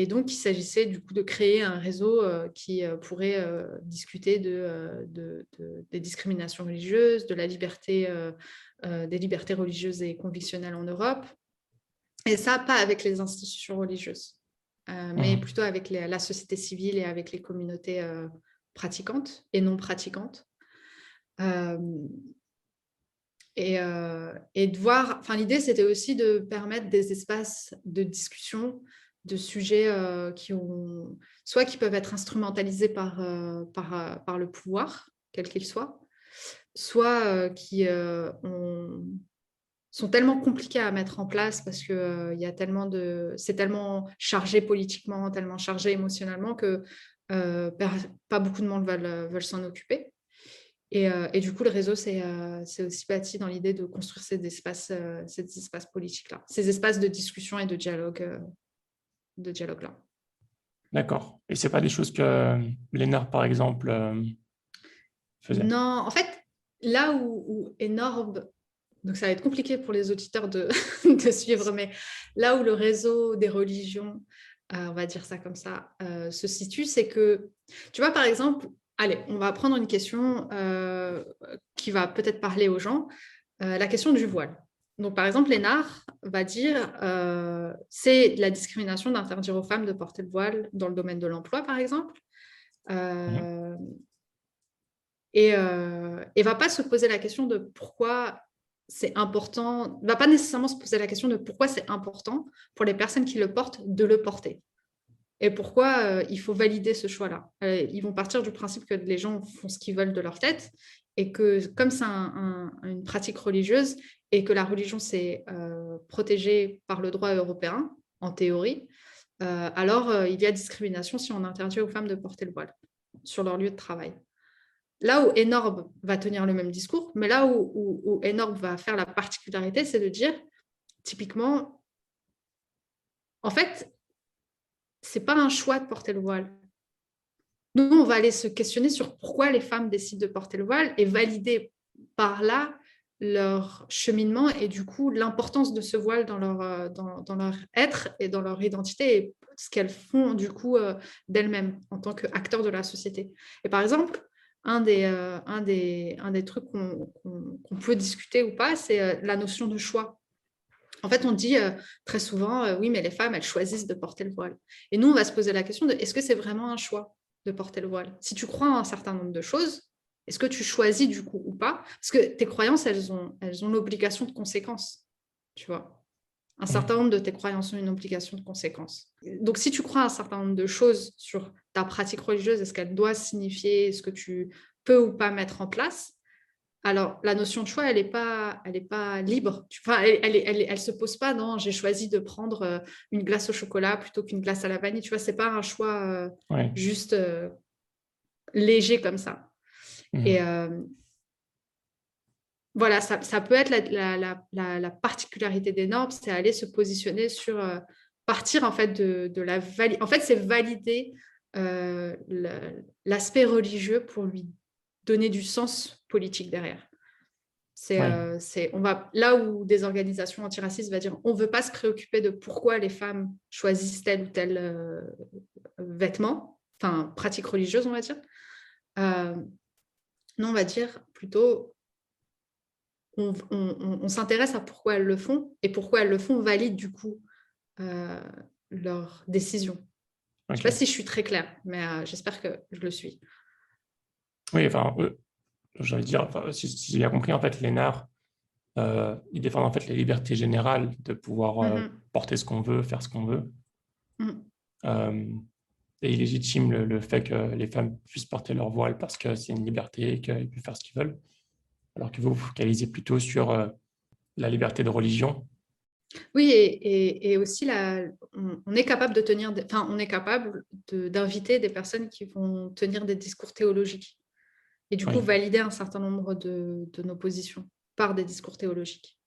donc, il s'agissait du coup de créer un réseau qui pourrait discuter des discriminations religieuses, de la liberté, des libertés religieuses et convictionnelles en Europe. Et ça, pas avec les institutions religieuses, mais plutôt avec la société civile et avec les communautés pratiquantes et non pratiquantes. Et de voir, l'idée c'était aussi de permettre des espaces de discussion de sujets qui peuvent être instrumentalisés par le pouvoir, quel qu'il soit, soit qui sont tellement compliqués à mettre en place parce que c'est tellement chargé politiquement, tellement chargé émotionnellement que pas beaucoup de monde veulent s'en occuper. Et du coup, le réseau, c'est aussi bâti dans l'idée de construire ces espaces politiques-là, ces espaces de discussion et de dialogue-là. D'accord. Et c'est pas des choses que l'ENAR, par exemple, faisait? Non, en fait, là où énorme, donc ça va être compliqué pour les auditeurs de, de suivre, mais là où le réseau des religions, on va dire ça comme ça, se situe, c'est que, tu vois, par exemple, allez, on va prendre une question qui va peut-être parler aux gens, la question du voile. Donc, par exemple, l'ENAR va dire c'est de la discrimination d'interdire aux femmes de porter le voile dans le domaine de l'emploi, par exemple. Et ne va pas se poser la question de pourquoi c'est important, ne va pas nécessairement se poser la question de pourquoi c'est important pour les personnes qui le portent de le porter. Et pourquoi il faut valider ce choix-là. Ils vont partir du principe que les gens font ce qu'ils veulent de leur tête et que comme c'est une pratique religieuse et que la religion c'est protégée par le droit européen, en théorie, alors il y a discrimination si on interdit aux femmes de porter le voile sur leur lieu de travail. Là où Enorbe va tenir le même discours, mais là où Enorbe va faire la particularité, c'est de dire, typiquement, en fait, c'est pas un choix de porter le voile. Nous, on va aller se questionner sur pourquoi les femmes décident de porter le voile et valider par là leur cheminement et du coup l'importance de ce voile dans leur être et dans leur identité et ce qu'elles font du coup d'elles-mêmes en tant qu'acteurs de la société. Et par exemple, un des trucs qu'on peut discuter ou pas, c'est la notion de choix. En fait, on dit très souvent, oui, mais les femmes, elles choisissent de porter le voile. Et nous, on va se poser la question de, est-ce que c'est vraiment un choix de porter le voile? Si tu crois en un certain nombre de choses, est-ce que tu choisis du coup ou pas? Parce que tes croyances, elles ont l'obligation de conséquence, tu vois. Un certain nombre de tes croyances ont une obligation de conséquence. Donc, si tu crois un certain nombre de choses sur ta pratique religieuse, est-ce qu'elle doit signifier ce que tu peux ou pas mettre en place? Alors, la notion de choix, elle n'est pas libre. Elle se pose pas dans j'ai choisi de prendre une glace au chocolat plutôt qu'une glace à la vanille. Tu vois, c'est pas un choix juste léger comme ça. Et voilà, ça peut être la particularité des normes, c'est aller se positionner sur partir en fait de la validation. En fait, c'est valider l'aspect religieux pour lui donner du sens politique derrière. On va, là où des organisations antiracistes vont dire on ne veut pas se préoccuper de pourquoi les femmes choisissent tel ou tel vêtement, enfin pratique religieuse on va dire. Nous on va dire plutôt on s'intéresse à pourquoi elles le font et pourquoi elles le font valide du coup leur décision. Je ne sais pas si je suis très claire, mais j'espère que je le suis. Oui, enfin, j'allais dire, si j'ai bien compris, en fait, l'ENAR, ils défendent en fait les libertés générales de pouvoir porter ce qu'on veut, faire ce qu'on veut. Et ils légitiment le fait que les femmes puissent porter leur voile parce que c'est une liberté et qu'ils peuvent faire ce qu'ils veulent. Alors que vous focalisez plutôt sur la liberté de religion. Oui, et aussi, on est capable de tenir, on est capable d'inviter des personnes qui vont tenir des discours théologiques et du coup valider un certain nombre de nos positions par des discours théologiques.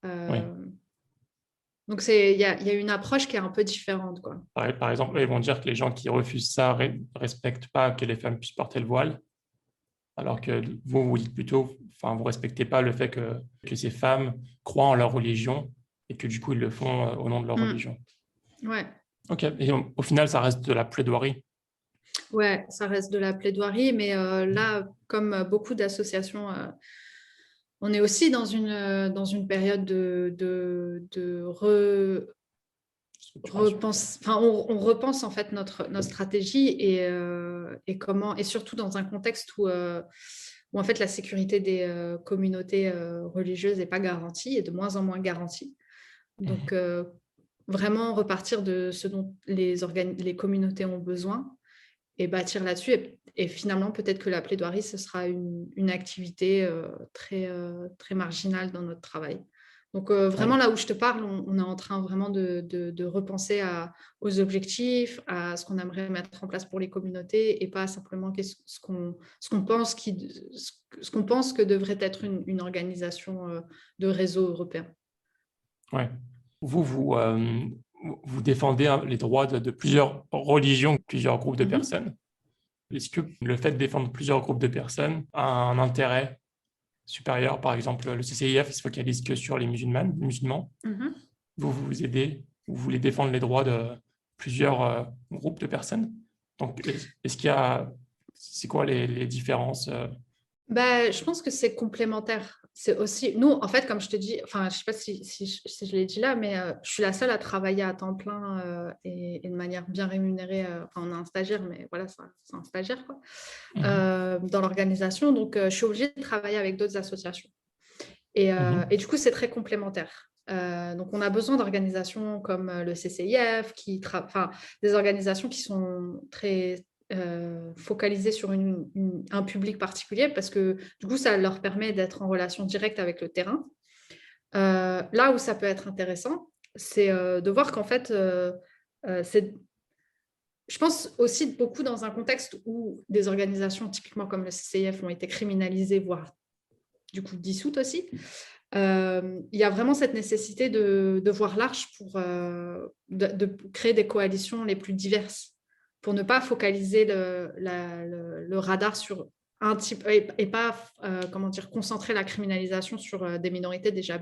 Donc, il y a une approche qui est un peu différente, quoi. Par exemple, ils vont dire que les gens qui refusent ça ne respectent pas que les femmes puissent porter le voile, alors que vous dites plutôt, enfin, vous ne respectez pas le fait que ces femmes croient en leur religion et que du coup, ils le font au nom de leur religion. Ouais. Ok, et au final, ça reste de la plaidoirie. Ouais, ça reste de la plaidoirie, mais là, comme beaucoup d'associations, on est aussi dans une période on repense en fait notre stratégie et comment, et surtout dans un contexte où en fait la sécurité des communautés religieuses n'est pas garantie et de moins en moins garantie. Donc vraiment repartir de ce dont les communautés ont besoin et bâtir là-dessus. Et finalement, peut-être que la plaidoirie, ce sera une activité très marginale dans notre travail. Donc, vraiment, là où je te parle, on est en train vraiment de repenser aux objectifs, à ce qu'on aimerait mettre en place pour les communautés et pas simplement ce qu'on pense, ce qu'on pense que devrait être une organisation de réseau européen. Ouais. Vous défendez les droits de plusieurs religions, plusieurs groupes de personnes. Est-ce que le fait de défendre plusieurs groupes de personnes a un intérêt supérieur? Par exemple, le CCIF se focalise que sur les musulmans. Vous aidez, vous voulez défendre les droits de plusieurs groupes de personnes. Donc, est-ce qu'il y a, c'est quoi les différences? Je pense que c'est complémentaire. C'est aussi, nous, en fait, comme je te dis, enfin, je ne sais pas si je l'ai dit là, mais je suis la seule à travailler à temps plein et de manière bien rémunérée. Enfin, on a un stagiaire, mais voilà, c'est un stagiaire, quoi, dans l'organisation. Donc, je suis obligée de travailler avec d'autres associations. Et du coup, c'est très complémentaire. Donc, on a besoin d'organisations comme le CCIF, des organisations qui sont très focalisées sur un public particulier parce que du coup, ça leur permet d'être en relation directe avec le terrain. Là où ça peut être intéressant, c'est de voir qu'en fait, je pense aussi beaucoup dans un contexte où des organisations typiquement comme le CCIF ont été criminalisées, voire du coup dissoutes aussi. Il y a vraiment cette nécessité de voir large pour de créer des coalitions les plus diverses pour ne pas focaliser le radar sur un type et pas concentrer la criminalisation sur des minorités déjà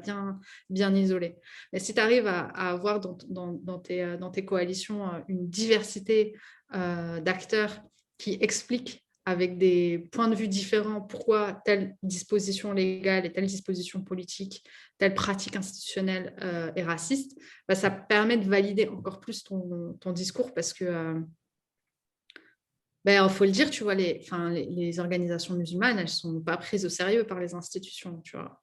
bien isolées. Mais si tu arrives à avoir dans tes coalitions une diversité d'acteurs qui expliquent avec des points de vue différents pourquoi telle disposition légale et telle disposition politique, telle pratique institutionnelle est raciste, ça permet de valider encore plus ton discours parce que, il faut le dire, tu vois, les organisations musulmanes, elles ne sont pas prises au sérieux par les institutions, tu vois.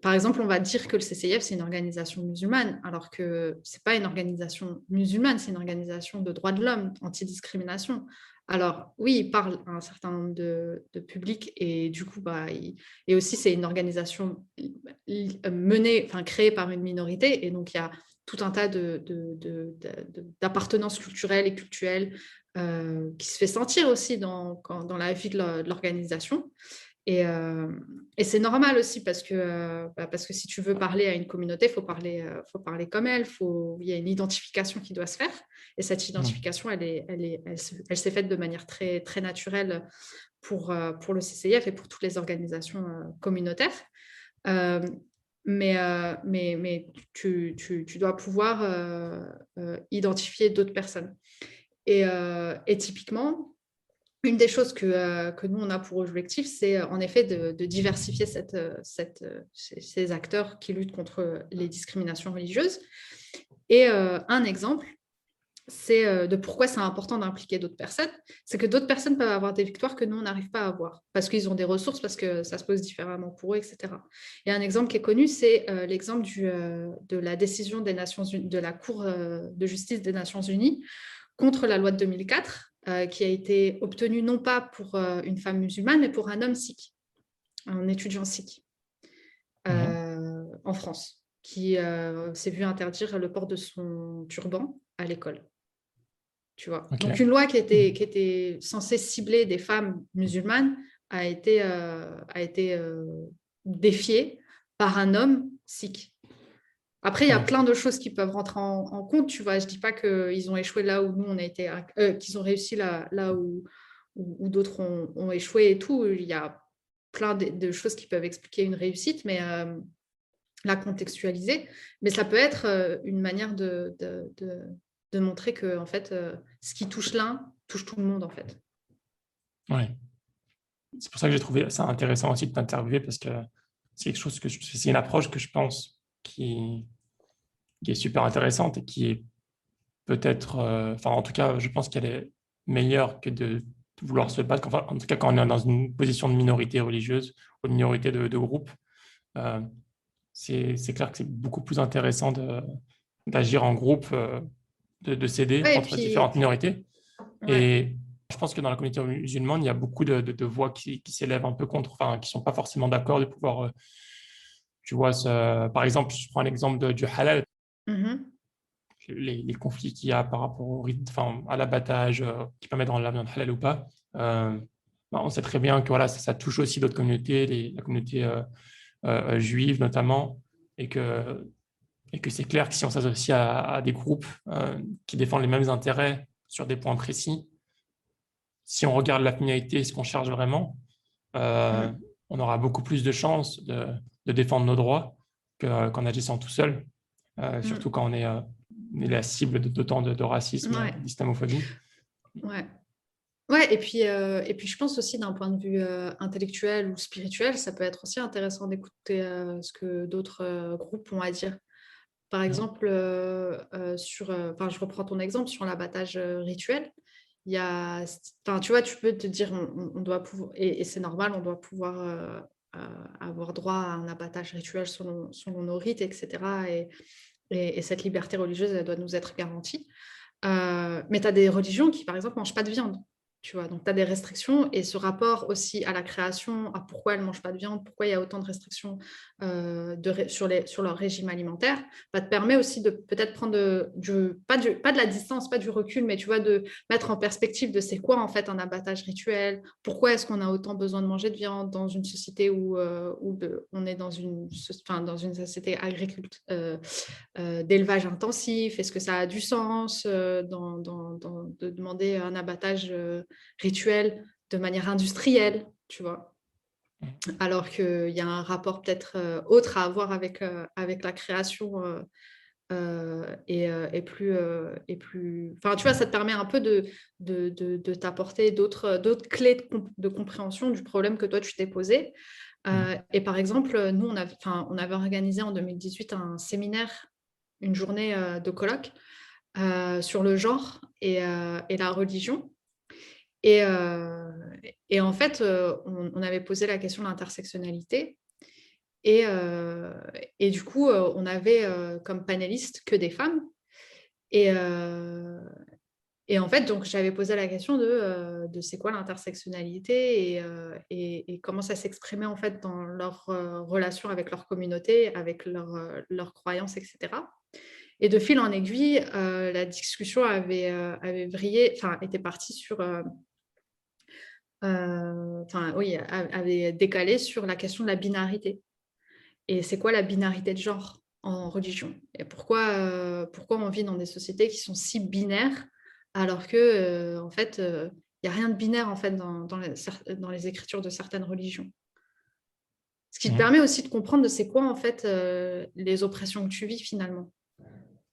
Par exemple, on va dire que le CCIF, c'est une organisation musulmane, alors que ce n'est pas une organisation musulmane, c'est une organisation de droits de l'homme, anti-discrimination. Alors, oui, il parle à un certain nombre de publics et du coup, et aussi, c'est une organisation créée par une minorité et donc il y a tout un tas d'appartenances culturelles et cultuelles qui se fait sentir aussi dans la vie de l'organisation. Et c'est normal aussi parce que si tu veux parler à une communauté, il faut parler comme elle. Il y a une identification qui doit se faire. Et cette identification, elle s'est faite de manière très, très naturelle pour le CCIF et pour toutes les organisations communautaires. Mais tu dois pouvoir identifier d'autres personnes. Et typiquement, une des choses que nous, on a pour objectif, c'est en effet de diversifier ces acteurs qui luttent contre les discriminations religieuses. Et un exemple, c'est de pourquoi c'est important d'impliquer d'autres personnes, c'est que d'autres personnes peuvent avoir des victoires que nous, on n'arrive pas à avoir, parce qu'ils ont des ressources, parce que ça se pose différemment pour eux, etc. Et un exemple qui est connu, c'est l'exemple de la décision de la Cour de justice des Nations Unies contre la loi de 2004, qui a été obtenue non pas pour une femme musulmane, mais pour un homme sikh, un étudiant sikh en France, qui s'est vu interdire le port de son turban à l'école. Tu vois. Okay. Donc, une loi qui était censée cibler des femmes musulmanes a été défiée par un homme sikh. Après, il y a plein de choses qui peuvent rentrer en compte. Tu vois, je ne dis pas qu'ils ont échoué là où nous, on a été... qu'ils ont réussi là où d'autres ont échoué et tout. Il y a plein de choses qui peuvent expliquer une réussite, mais la contextualiser. Mais ça peut être une manière de montrer que en fait, ce qui touche l'un touche tout le monde, en fait. Oui. C'est pour ça que j'ai trouvé ça intéressant aussi de t'interviewer, parce que c'est quelque chose c'est une approche que je pense qui est super intéressante et qui est peut-être, en tout cas, je pense qu'elle est meilleure que de vouloir se battre, en tout cas quand on est dans une position de minorité religieuse ou de minorité de groupe. C'est clair que c'est beaucoup plus intéressant d'agir en groupe, de s'aider entre différentes minorités. Ouais. Et je pense que dans la communauté musulmane, il y a beaucoup de voix qui s'élèvent un peu contre, qui ne sont pas forcément d'accord de pouvoir Tu vois, par exemple, je prends l'exemple du halal, Mhm. les conflits qu'il y a par rapport à l'abattage, qui permet de rendre la viande halal ou pas. On sait très bien que voilà, ça touche aussi d'autres communautés, la communauté juive notamment, et que, et que c'est clair que si on s'associe à des groupes qui défendent les mêmes intérêts sur des points précis, si on regarde la finalité, ce qu'on cherche vraiment, euh, Mhm. on aura beaucoup plus de chances de défendre nos droits qu'en agissant tout seul, surtout Mhm. quand on est la cible d'autant de racisme, Ouais, d'islamophobie. ouais. Ouais, et puis je pense aussi d'un point de vue intellectuel ou spirituel, ça peut être aussi intéressant d'écouter ce que d'autres groupes ont à dire. Par Mhm. exemple, enfin, je reprends ton exemple sur l'abattage rituel. Il y a, enfin, tu vois, tu peux te dire, on doit pouvoir, et c'est normal, on doit pouvoir avoir droit à un abattage rituel selon nos rites, etc. Et cette liberté religieuse, elle doit nous être garantie. Mais tu as des religions qui, par exemple, ne mangent pas de viande. Tu vois, donc tu as des restrictions et ce rapport aussi à la création, à pourquoi elles ne mangent pas de viande, pourquoi il y a autant de restrictions sur leur régime alimentaire, te permet aussi de peut-être prendre pas de la distance, pas du recul, mais tu vois, de mettre en perspective de c'est quoi en fait un abattage rituel, pourquoi est-ce qu'on a autant besoin de manger de viande dans une société où on est dans une société d'élevage intensif. Est-ce que ça a du sens de demander un abattage rituel de manière industrielle, tu vois, alors qu'il y a un rapport peut-être autre à avoir avec la création et plus... Enfin, tu vois, ça te permet un peu de t'apporter d'autres clés de compréhension du problème que toi, tu t'es posé. Et par exemple, nous, on avait organisé en 2018 un séminaire, une journée de colloque sur le genre et la religion. Et, euh, et en fait, on avait posé la question de l'intersectionnalité. Et, euh, et du coup, on avait comme panélistes que des femmes. Et, euh, et en fait, donc, j'avais posé la question de c'est quoi l'intersectionnalité et comment ça s'exprimait en fait dans leur relation avec leur communauté, avec leurs croyances, etc. Et de fil en aiguille, la discussion avait vrillé, enfin, était partie sur, enfin, oui, avait décalé sur la question de la binarité. Et c'est quoi la binarité de genre en religion? Et pourquoi on vit dans des sociétés qui sont si binaires alors que, en fait, il n'y a rien de binaire en fait, dans les écritures de certaines religions. Ce qui te Mhm. permet aussi de comprendre de c'est quoi en fait les oppressions que tu vis finalement.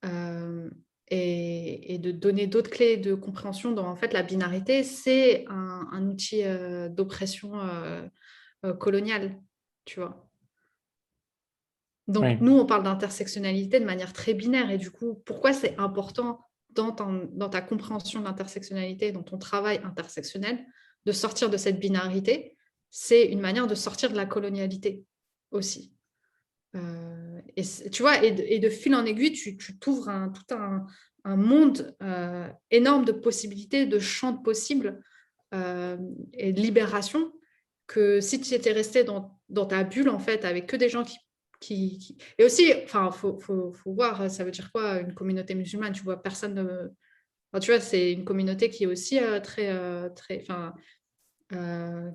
Euh, et de donner d'autres clés de compréhension dans en fait la binarité, c'est un outil d'oppression coloniale, tu vois. Donc, Oui. nous, on parle d'intersectionnalité de manière très binaire. Et du coup, pourquoi c'est important dans ta compréhension de l'intersectionnalité, dans ton travail intersectionnel, de sortir de cette binarité? C'est une manière de sortir de la colonialité aussi. Et tu vois, et de fil en aiguille, tu t'ouvres tout un monde énorme de possibilités, de champs de possibles et de libération que si tu étais resté dans ta bulle, en fait, avec que des gens Et aussi, enfin, faut voir, ça veut dire quoi, une communauté musulmane, tu vois, personne ne... Enfin, tu vois, c'est une communauté qui est aussi enfin,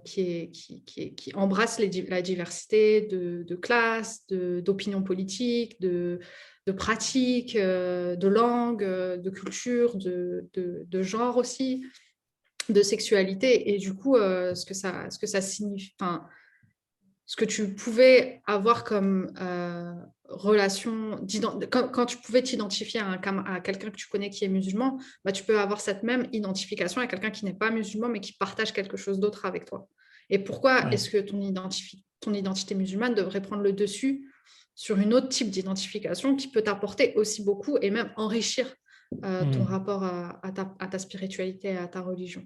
qui embrasse la diversité de classes, d'opinions politiques, de pratiques, de langues, de culture, de genre aussi, de sexualité. Et du coup, ce que ça signifie, enfin, ce que tu pouvais avoir comme relation, quand tu pouvais t'identifier à quelqu'un que tu connais qui est musulman, bah, tu peux avoir cette même identification à quelqu'un qui n'est pas musulman, mais qui partage quelque chose d'autre avec toi. Et pourquoi Oui. est-ce que ton identité musulmane devrait prendre le dessus sur une autre type d'identification qui peut t'apporter aussi beaucoup et même enrichir ton Mhm. rapport à ta spiritualité, à ta religion.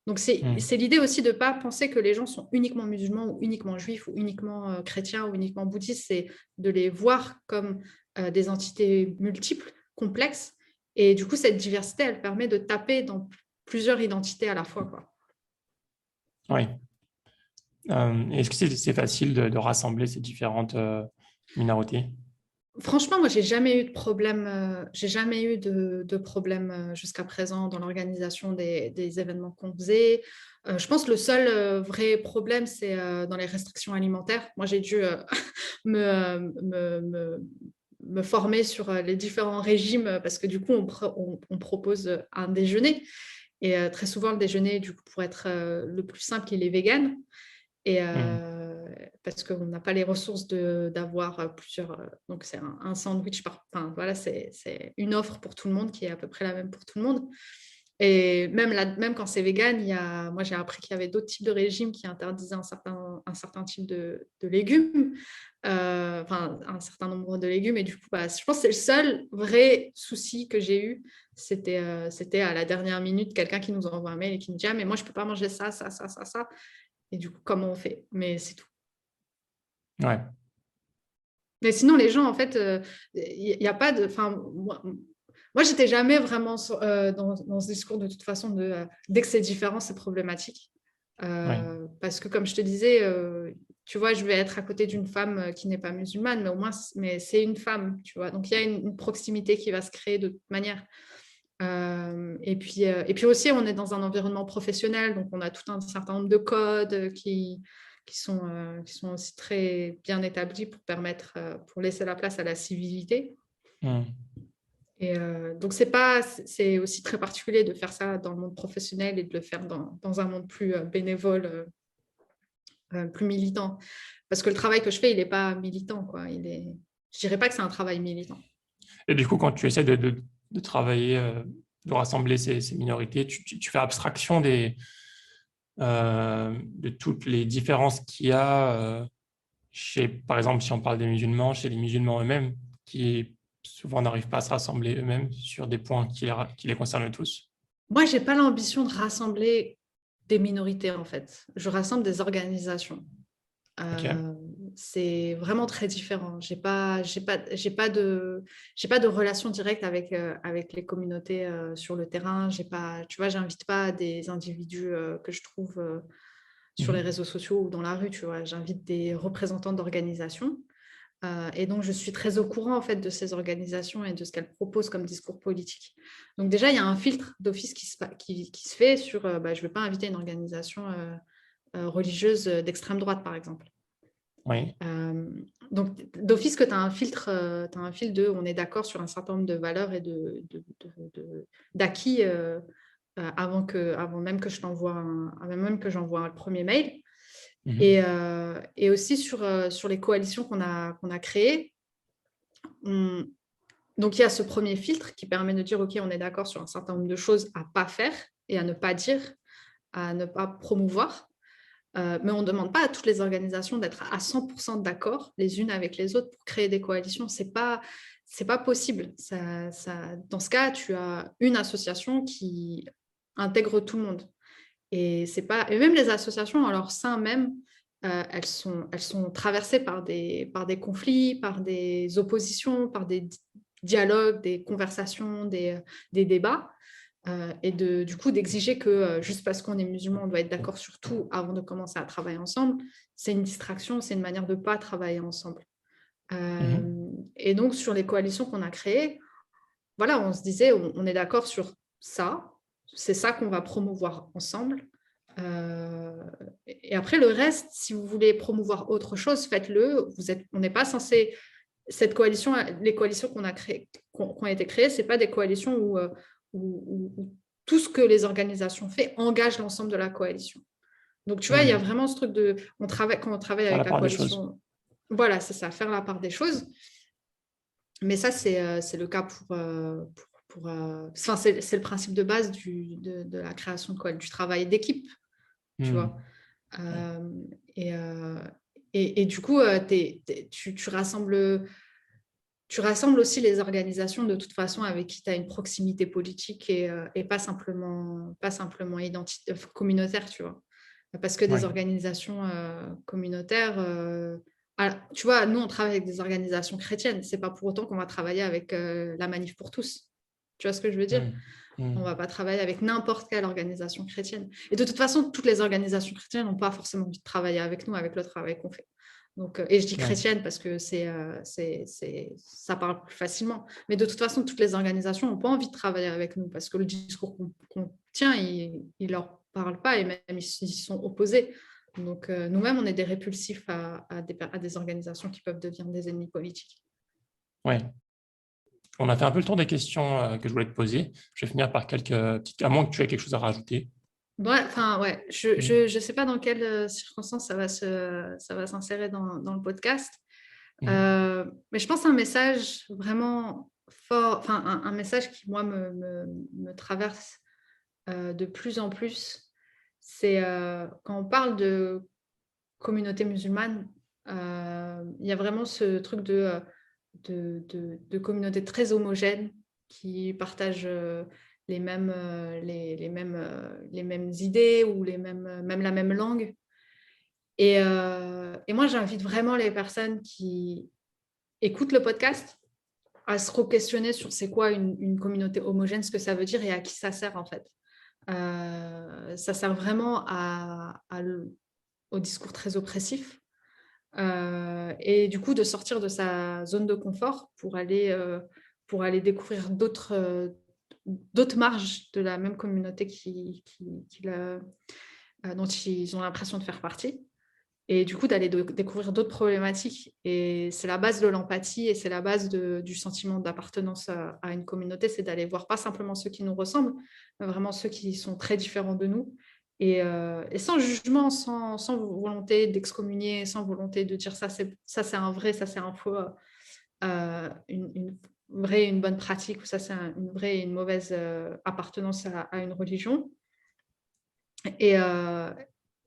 Donc, c'est Mhm. l'idée aussi de ne pas penser que les gens sont uniquement musulmans ou uniquement juifs ou uniquement chrétiens ou uniquement bouddhistes, c'est de les voir comme des entités multiples, complexes. Et du coup, cette diversité, elle permet de taper dans plusieurs identités à la fois, quoi. Oui. Est-ce que c'est facile de rassembler ces différentes Minaroti. Franchement, moi, j'ai jamais eu de problème, j'ai jamais eu de problème jusqu'à présent dans l'organisation des événements qu'on faisait. Je pense que le seul vrai problème, c'est dans les restrictions alimentaires. Moi, j'ai dû me, me former sur les différents régimes parce que du coup, on propose un déjeuner. Et très souvent, le déjeuner, du coup, pour être le plus simple, il est vegan. Et parce qu'on n'a pas les ressources d'avoir plusieurs. Donc, c'est un sandwich enfin, voilà, c'est une offre pour tout le monde qui est à peu près la même pour tout le monde. Et même quand c'est vegan, moi, j'ai appris qu'il y avait d'autres types de régimes qui interdisaient un certain type de légumes, enfin, un certain nombre de légumes. Et du coup, je pense que c'est le seul vrai souci que j'ai eu. C'était à la dernière minute, quelqu'un qui nous envoie un mail et qui nous dit « Ah, mais moi, je ne peux pas manger ça, ça, ça, ça, ça. » Et du coup, comment on fait? Mais c'est tout. Ouais. Mais sinon, les gens, en fait, il n'y a pas de... Enfin, moi j'étais jamais vraiment dans ce discours de toute façon dès que c'est différent, c'est problématique. Ouais. Parce que comme je te disais, tu vois, je vais être à côté d'une femme qui n'est pas musulmane, mais au moins, c'est une femme, tu vois. Donc, il y a une proximité qui va se créer de toute manière. Et puis aussi, on est dans un environnement professionnel, donc on a tout un certain nombre de codes qui sont aussi très bien établis pour laisser la place à la civilité. Et donc, c'est aussi très particulier de faire ça dans le monde professionnel et de le faire dans un monde plus bénévole, plus militant. Parce que le travail que je fais, il n'est pas militant, quoi. Je dirais pas que c'est un travail militant. Et du coup, quand tu essaies de travailler, de rassembler ces minorités, tu fais abstraction de toutes les différences qu'il y a par exemple, si on parle des musulmans, chez les musulmans eux-mêmes, qui souvent n'arrivent pas à se rassembler eux-mêmes sur des points qui les concernent tous. Moi, je n'ai pas l'ambition de rassembler des minorités, en fait. Je rassemble des organisations. Ok. C'est vraiment très différent. J'ai pas de relation directe avec les communautés sur le terrain. Tu vois, j'invite pas des individus que je trouve sur les réseaux sociaux ou dans la rue. Tu vois, j'invite des représentants d'organisations. Et donc, je suis très au courant en fait de ces organisations et de ce qu'elles proposent comme discours politique. Donc déjà, il y a un filtre d'office qui se fait sur je ne vais pas inviter une organisation religieuse d'extrême droite, par exemple. Oui. Donc, d'office que tu as un filtre de on est d'accord sur un certain nombre de valeurs et d'acquis avant même que j'envoie le premier mail. Et aussi sur les coalitions qu'on a créées. Donc, il y a ce premier filtre qui permet de dire, OK, on est d'accord sur un certain nombre de choses à ne pas faire et à ne pas dire, à ne pas promouvoir. Mais on ne demande pas à toutes les organisations d'être à 100% d'accord les unes avec les autres pour créer des coalitions. Ce n'est pas possible. Dans ce cas, tu as une association qui intègre tout le monde. Et même les associations, en leur sein même, elles sont traversées par des conflits, par des oppositions, par des dialogues, des conversations, des débats. Et du coup, d'exiger que juste parce qu'on est musulman, on doit être d'accord sur tout avant de commencer à travailler ensemble, c'est une distraction, c'est une manière de ne pas travailler ensemble. Et donc, sur les coalitions qu'on a créées, voilà, on se disait, on est d'accord sur ça, c'est ça qu'on va promouvoir ensemble. Et après, le reste, si vous voulez promouvoir autre chose, faites-le. On n'est pas censé... les coalitions qu'on a créées, qui ont été créées, ce n'est pas des coalitions où tout ce que les organisations font engage l'ensemble de la coalition. Donc, tu vois, il y a vraiment ce truc de... Quand on travaille avec la coalition... Voilà, c'est ça, faire la part des choses. Mais ça, c'est le cas enfin, c'est le principe de base de la création du travail d'équipe, tu vois. Et du coup, tu rassembles aussi les organisations de toute façon avec qui tu as une proximité politique et pas simplement communautaire, tu vois. Parce que des organisations communautaires, tu vois, nous, on travaille avec des organisations chrétiennes. Ce n'est pas pour autant qu'on va travailler avec la Manif pour tous. Tu vois ce que je veux dire? On ne va pas travailler avec n'importe quelle organisation chrétienne. Et de toute façon, toutes les organisations chrétiennes n'ont pas forcément envie de travailler avec nous, avec le travail qu'on fait. Donc, et je dis Ouais. chrétienne parce que ça parle plus facilement. Mais de toute façon, toutes les organisations n'ont pas envie de travailler avec nous parce que le discours qu'on tient, il ne leur parle pas et même ils sont opposés. Donc, nous-mêmes, on est des répulsifs à des organisations qui peuvent devenir des ennemis politiques. Ouais. On a fait un peu le tour des questions que je voulais te poser. Je vais finir par quelques petites... À moins que tu aies quelque chose à rajouter. Ouais, je sais pas dans quelles circonstances ça va s'insérer dans le podcast. Mais je pense un message vraiment fort, enfin un message qui, moi, me traverse de plus en plus, c'est quand on parle de communauté musulmane, il y a vraiment ce truc de communauté très homogène qui partagent les mêmes idées ou même la même langue. Et moi, j'invite vraiment les personnes qui écoutent le podcast à se re-questionner sur c'est quoi une communauté homogène, ce que ça veut dire et à qui ça sert en fait. Ça sert vraiment au discours très oppressif et du coup de sortir de sa zone de confort pour aller découvrir d'autres marges de la même communauté dont ils ont l'impression de faire partie. Et du coup, d'aller découvrir d'autres problématiques. Et c'est la base de l'empathie et c'est la base du sentiment d'appartenance à une communauté, c'est d'aller voir pas simplement ceux qui nous ressemblent, mais vraiment ceux qui sont très différents de nous. Et sans jugement, sans volonté d'excommunier, sans volonté de dire ça c'est un vrai, ça c'est un faux, une vraie et une bonne pratique, ou ça c'est une vraie et une mauvaise appartenance à une religion. Et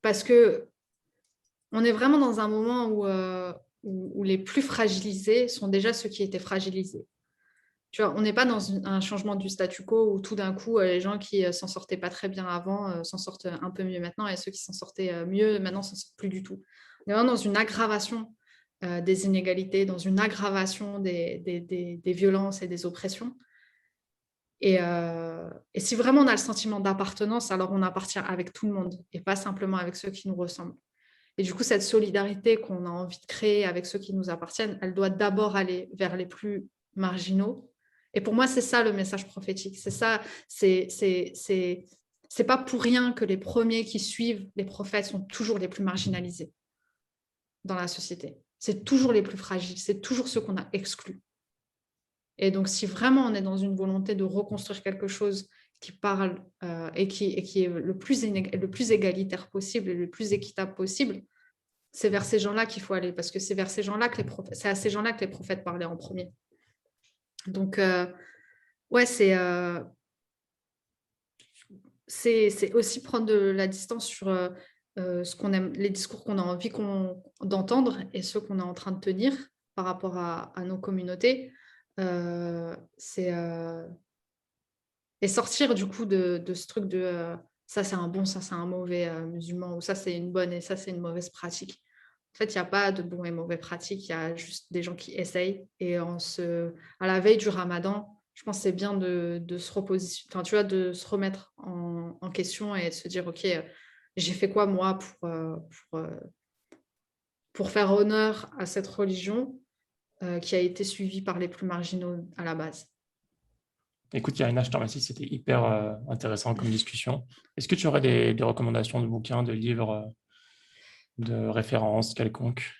parce que on est vraiment dans un moment où les plus fragilisés sont déjà ceux qui étaient fragilisés. Tu vois, on n'est pas dans un changement du statu quo où tout d'un coup, les gens qui s'en sortaient pas très bien avant s'en sortent un peu mieux maintenant et ceux qui s'en sortaient mieux maintenant s'en sortent plus du tout. On est vraiment dans une aggravation des inégalités, dans une aggravation des violences et des oppressions. Et si vraiment on a le sentiment d'appartenance, alors on appartient avec tout le monde et pas simplement avec ceux qui nous ressemblent. Et du coup, cette solidarité qu'on a envie de créer avec ceux qui nous appartiennent, elle doit d'abord aller vers les plus marginaux. Et pour moi, c'est ça le message prophétique. C'est ça, c'est pas pour rien que les premiers qui suivent les prophètes sont toujours les plus marginalisés dans la société. C'est toujours les plus fragiles, c'est toujours ceux qu'on a exclus. Et donc, si vraiment on est dans une volonté de reconstruire quelque chose qui parle et qui est le plus égalitaire possible et le plus équitable possible, c'est vers ces gens-là qu'il faut aller, parce que c'est vers ces gens-là c'est à ces gens-là que les prophètes parlaient en premier. Donc, ouais, c'est aussi prendre de la distance sur ce qu'on aime, les discours qu'on a envie d'entendre et ceux qu'on est en train de tenir par rapport à nos communautés. Et sortir du coup de ce truc de ça c'est un bon, ça c'est un mauvais musulman, ou ça c'est une bonne et ça c'est une mauvaise pratique. En fait, il n'y a pas de bon et mauvais pratiques, il y a juste des gens qui essayent. Et à la veille du Ramadan, je pense que c'est bien de se repositionner, enfin, tu vois, de se remettre en question et de se dire, OK, j'ai fait quoi moi pour faire honneur à cette religion qui a été suivie par les plus marginaux à la base. Écoute, Yarina, je te remercie, c'était hyper intéressant comme discussion. Est-ce que tu aurais des recommandations de bouquins, de livres, de références quelconques?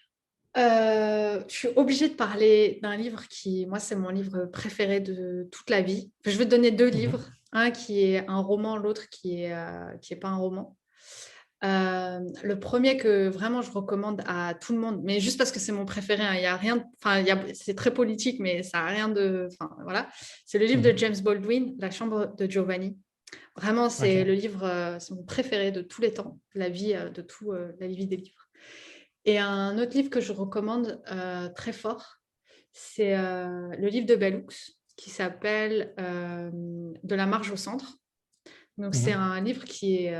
Je suis obligée de parler d'un livre qui, moi, c'est mon livre préféré de toute la vie. Je vais te donner deux livres, un qui est un roman, l'autre qui est pas un roman. Le premier que vraiment je recommande à tout le monde, mais juste parce que c'est mon préféré, hein, y a rien, c'est très politique, mais ça n'a rien de, voilà. C'est le livre de James Baldwin, La chambre de Giovanni. Vraiment, c'est le livre, c'est mon préféré de tous les temps, la vie des livres. Et un autre livre que je recommande très fort, c'est le livre de Bell Hooks qui s'appelle De la marge au centre. Donc, c'est un livre qui est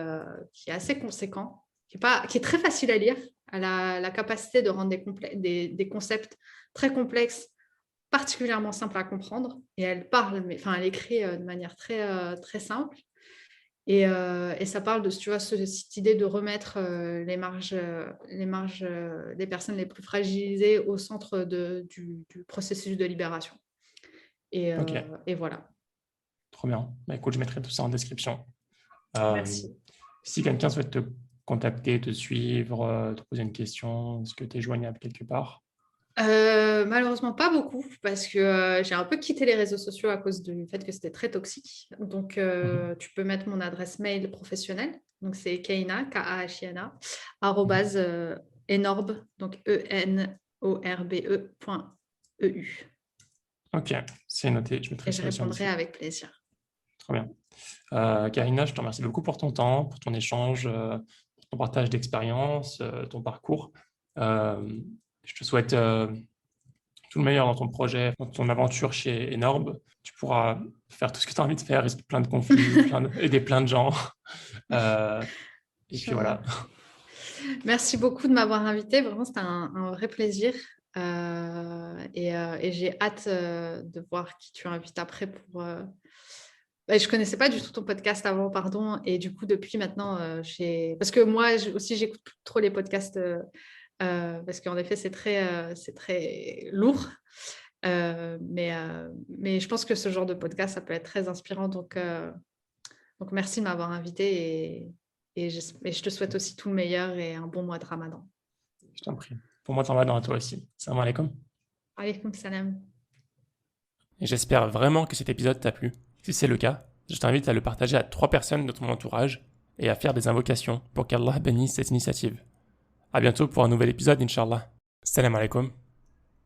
assez conséquent, qui est très facile à lire, elle a la capacité de rendre des concepts très complexes particulièrement simples à comprendre. Et elle parle, elle écrit de manière très, très simple. Et ça parle de, tu vois, cette idée de remettre les marges des personnes les plus fragilisées au centre du processus de libération. Ok, Et voilà. trop bien. Bah, écoute, je mettrai tout ça en description. Merci. Si quelqu'un souhaite te contacter, te suivre, te poser une question, est-ce que tu es joignable quelque part? Malheureusement, pas beaucoup, parce que j'ai un peu quitté les réseaux sociaux à cause du fait que c'était très toxique. Donc, tu peux mettre mon adresse mail professionnelle. Donc, c'est Kahina, Kahina, arrobase enorbe, donc enorbe.eu. Ok, c'est noté. Je mettrai Et je ça aussi en répondrai description. avec plaisir. Très bien. Karina, je te remercie beaucoup pour ton temps, pour ton échange, pour ton partage d'expérience, ton parcours. Euh, je te souhaite tout le meilleur dans ton projet, dans ton aventure chez Enorbe. Tu pourras faire tout ce que tu as envie de faire, risquer plein de conflits, aider plein de gens. Euh, et puis Inch'Allah. voilà. Merci beaucoup de m'avoir invité. Vraiment, c'était un vrai plaisir. Et j'ai hâte de voir qui tu invites après pour. Je ne connaissais pas du tout ton podcast avant, pardon. Et du coup, depuis maintenant, parce que moi aussi, j'écoute plus trop les podcasts parce qu'en effet, c'est très lourd. Mais je pense que ce genre de podcast, ça peut être très inspirant. Donc merci de m'avoir invité et je te souhaite aussi tout le meilleur et un bon mois de Ramadan. Je t'en prie. Pour moi, t'en vas dans toi aussi. Salam alaikum. Alaykoum salam. Et j'espère vraiment que cet épisode t'a plu. Si c'est le cas, je t'invite à le partager à 3 personnes de ton entourage et à faire des invocations pour qu'Allah bénisse cette initiative. À bientôt pour un nouvel épisode, Inch'Allah. Salam alaikum.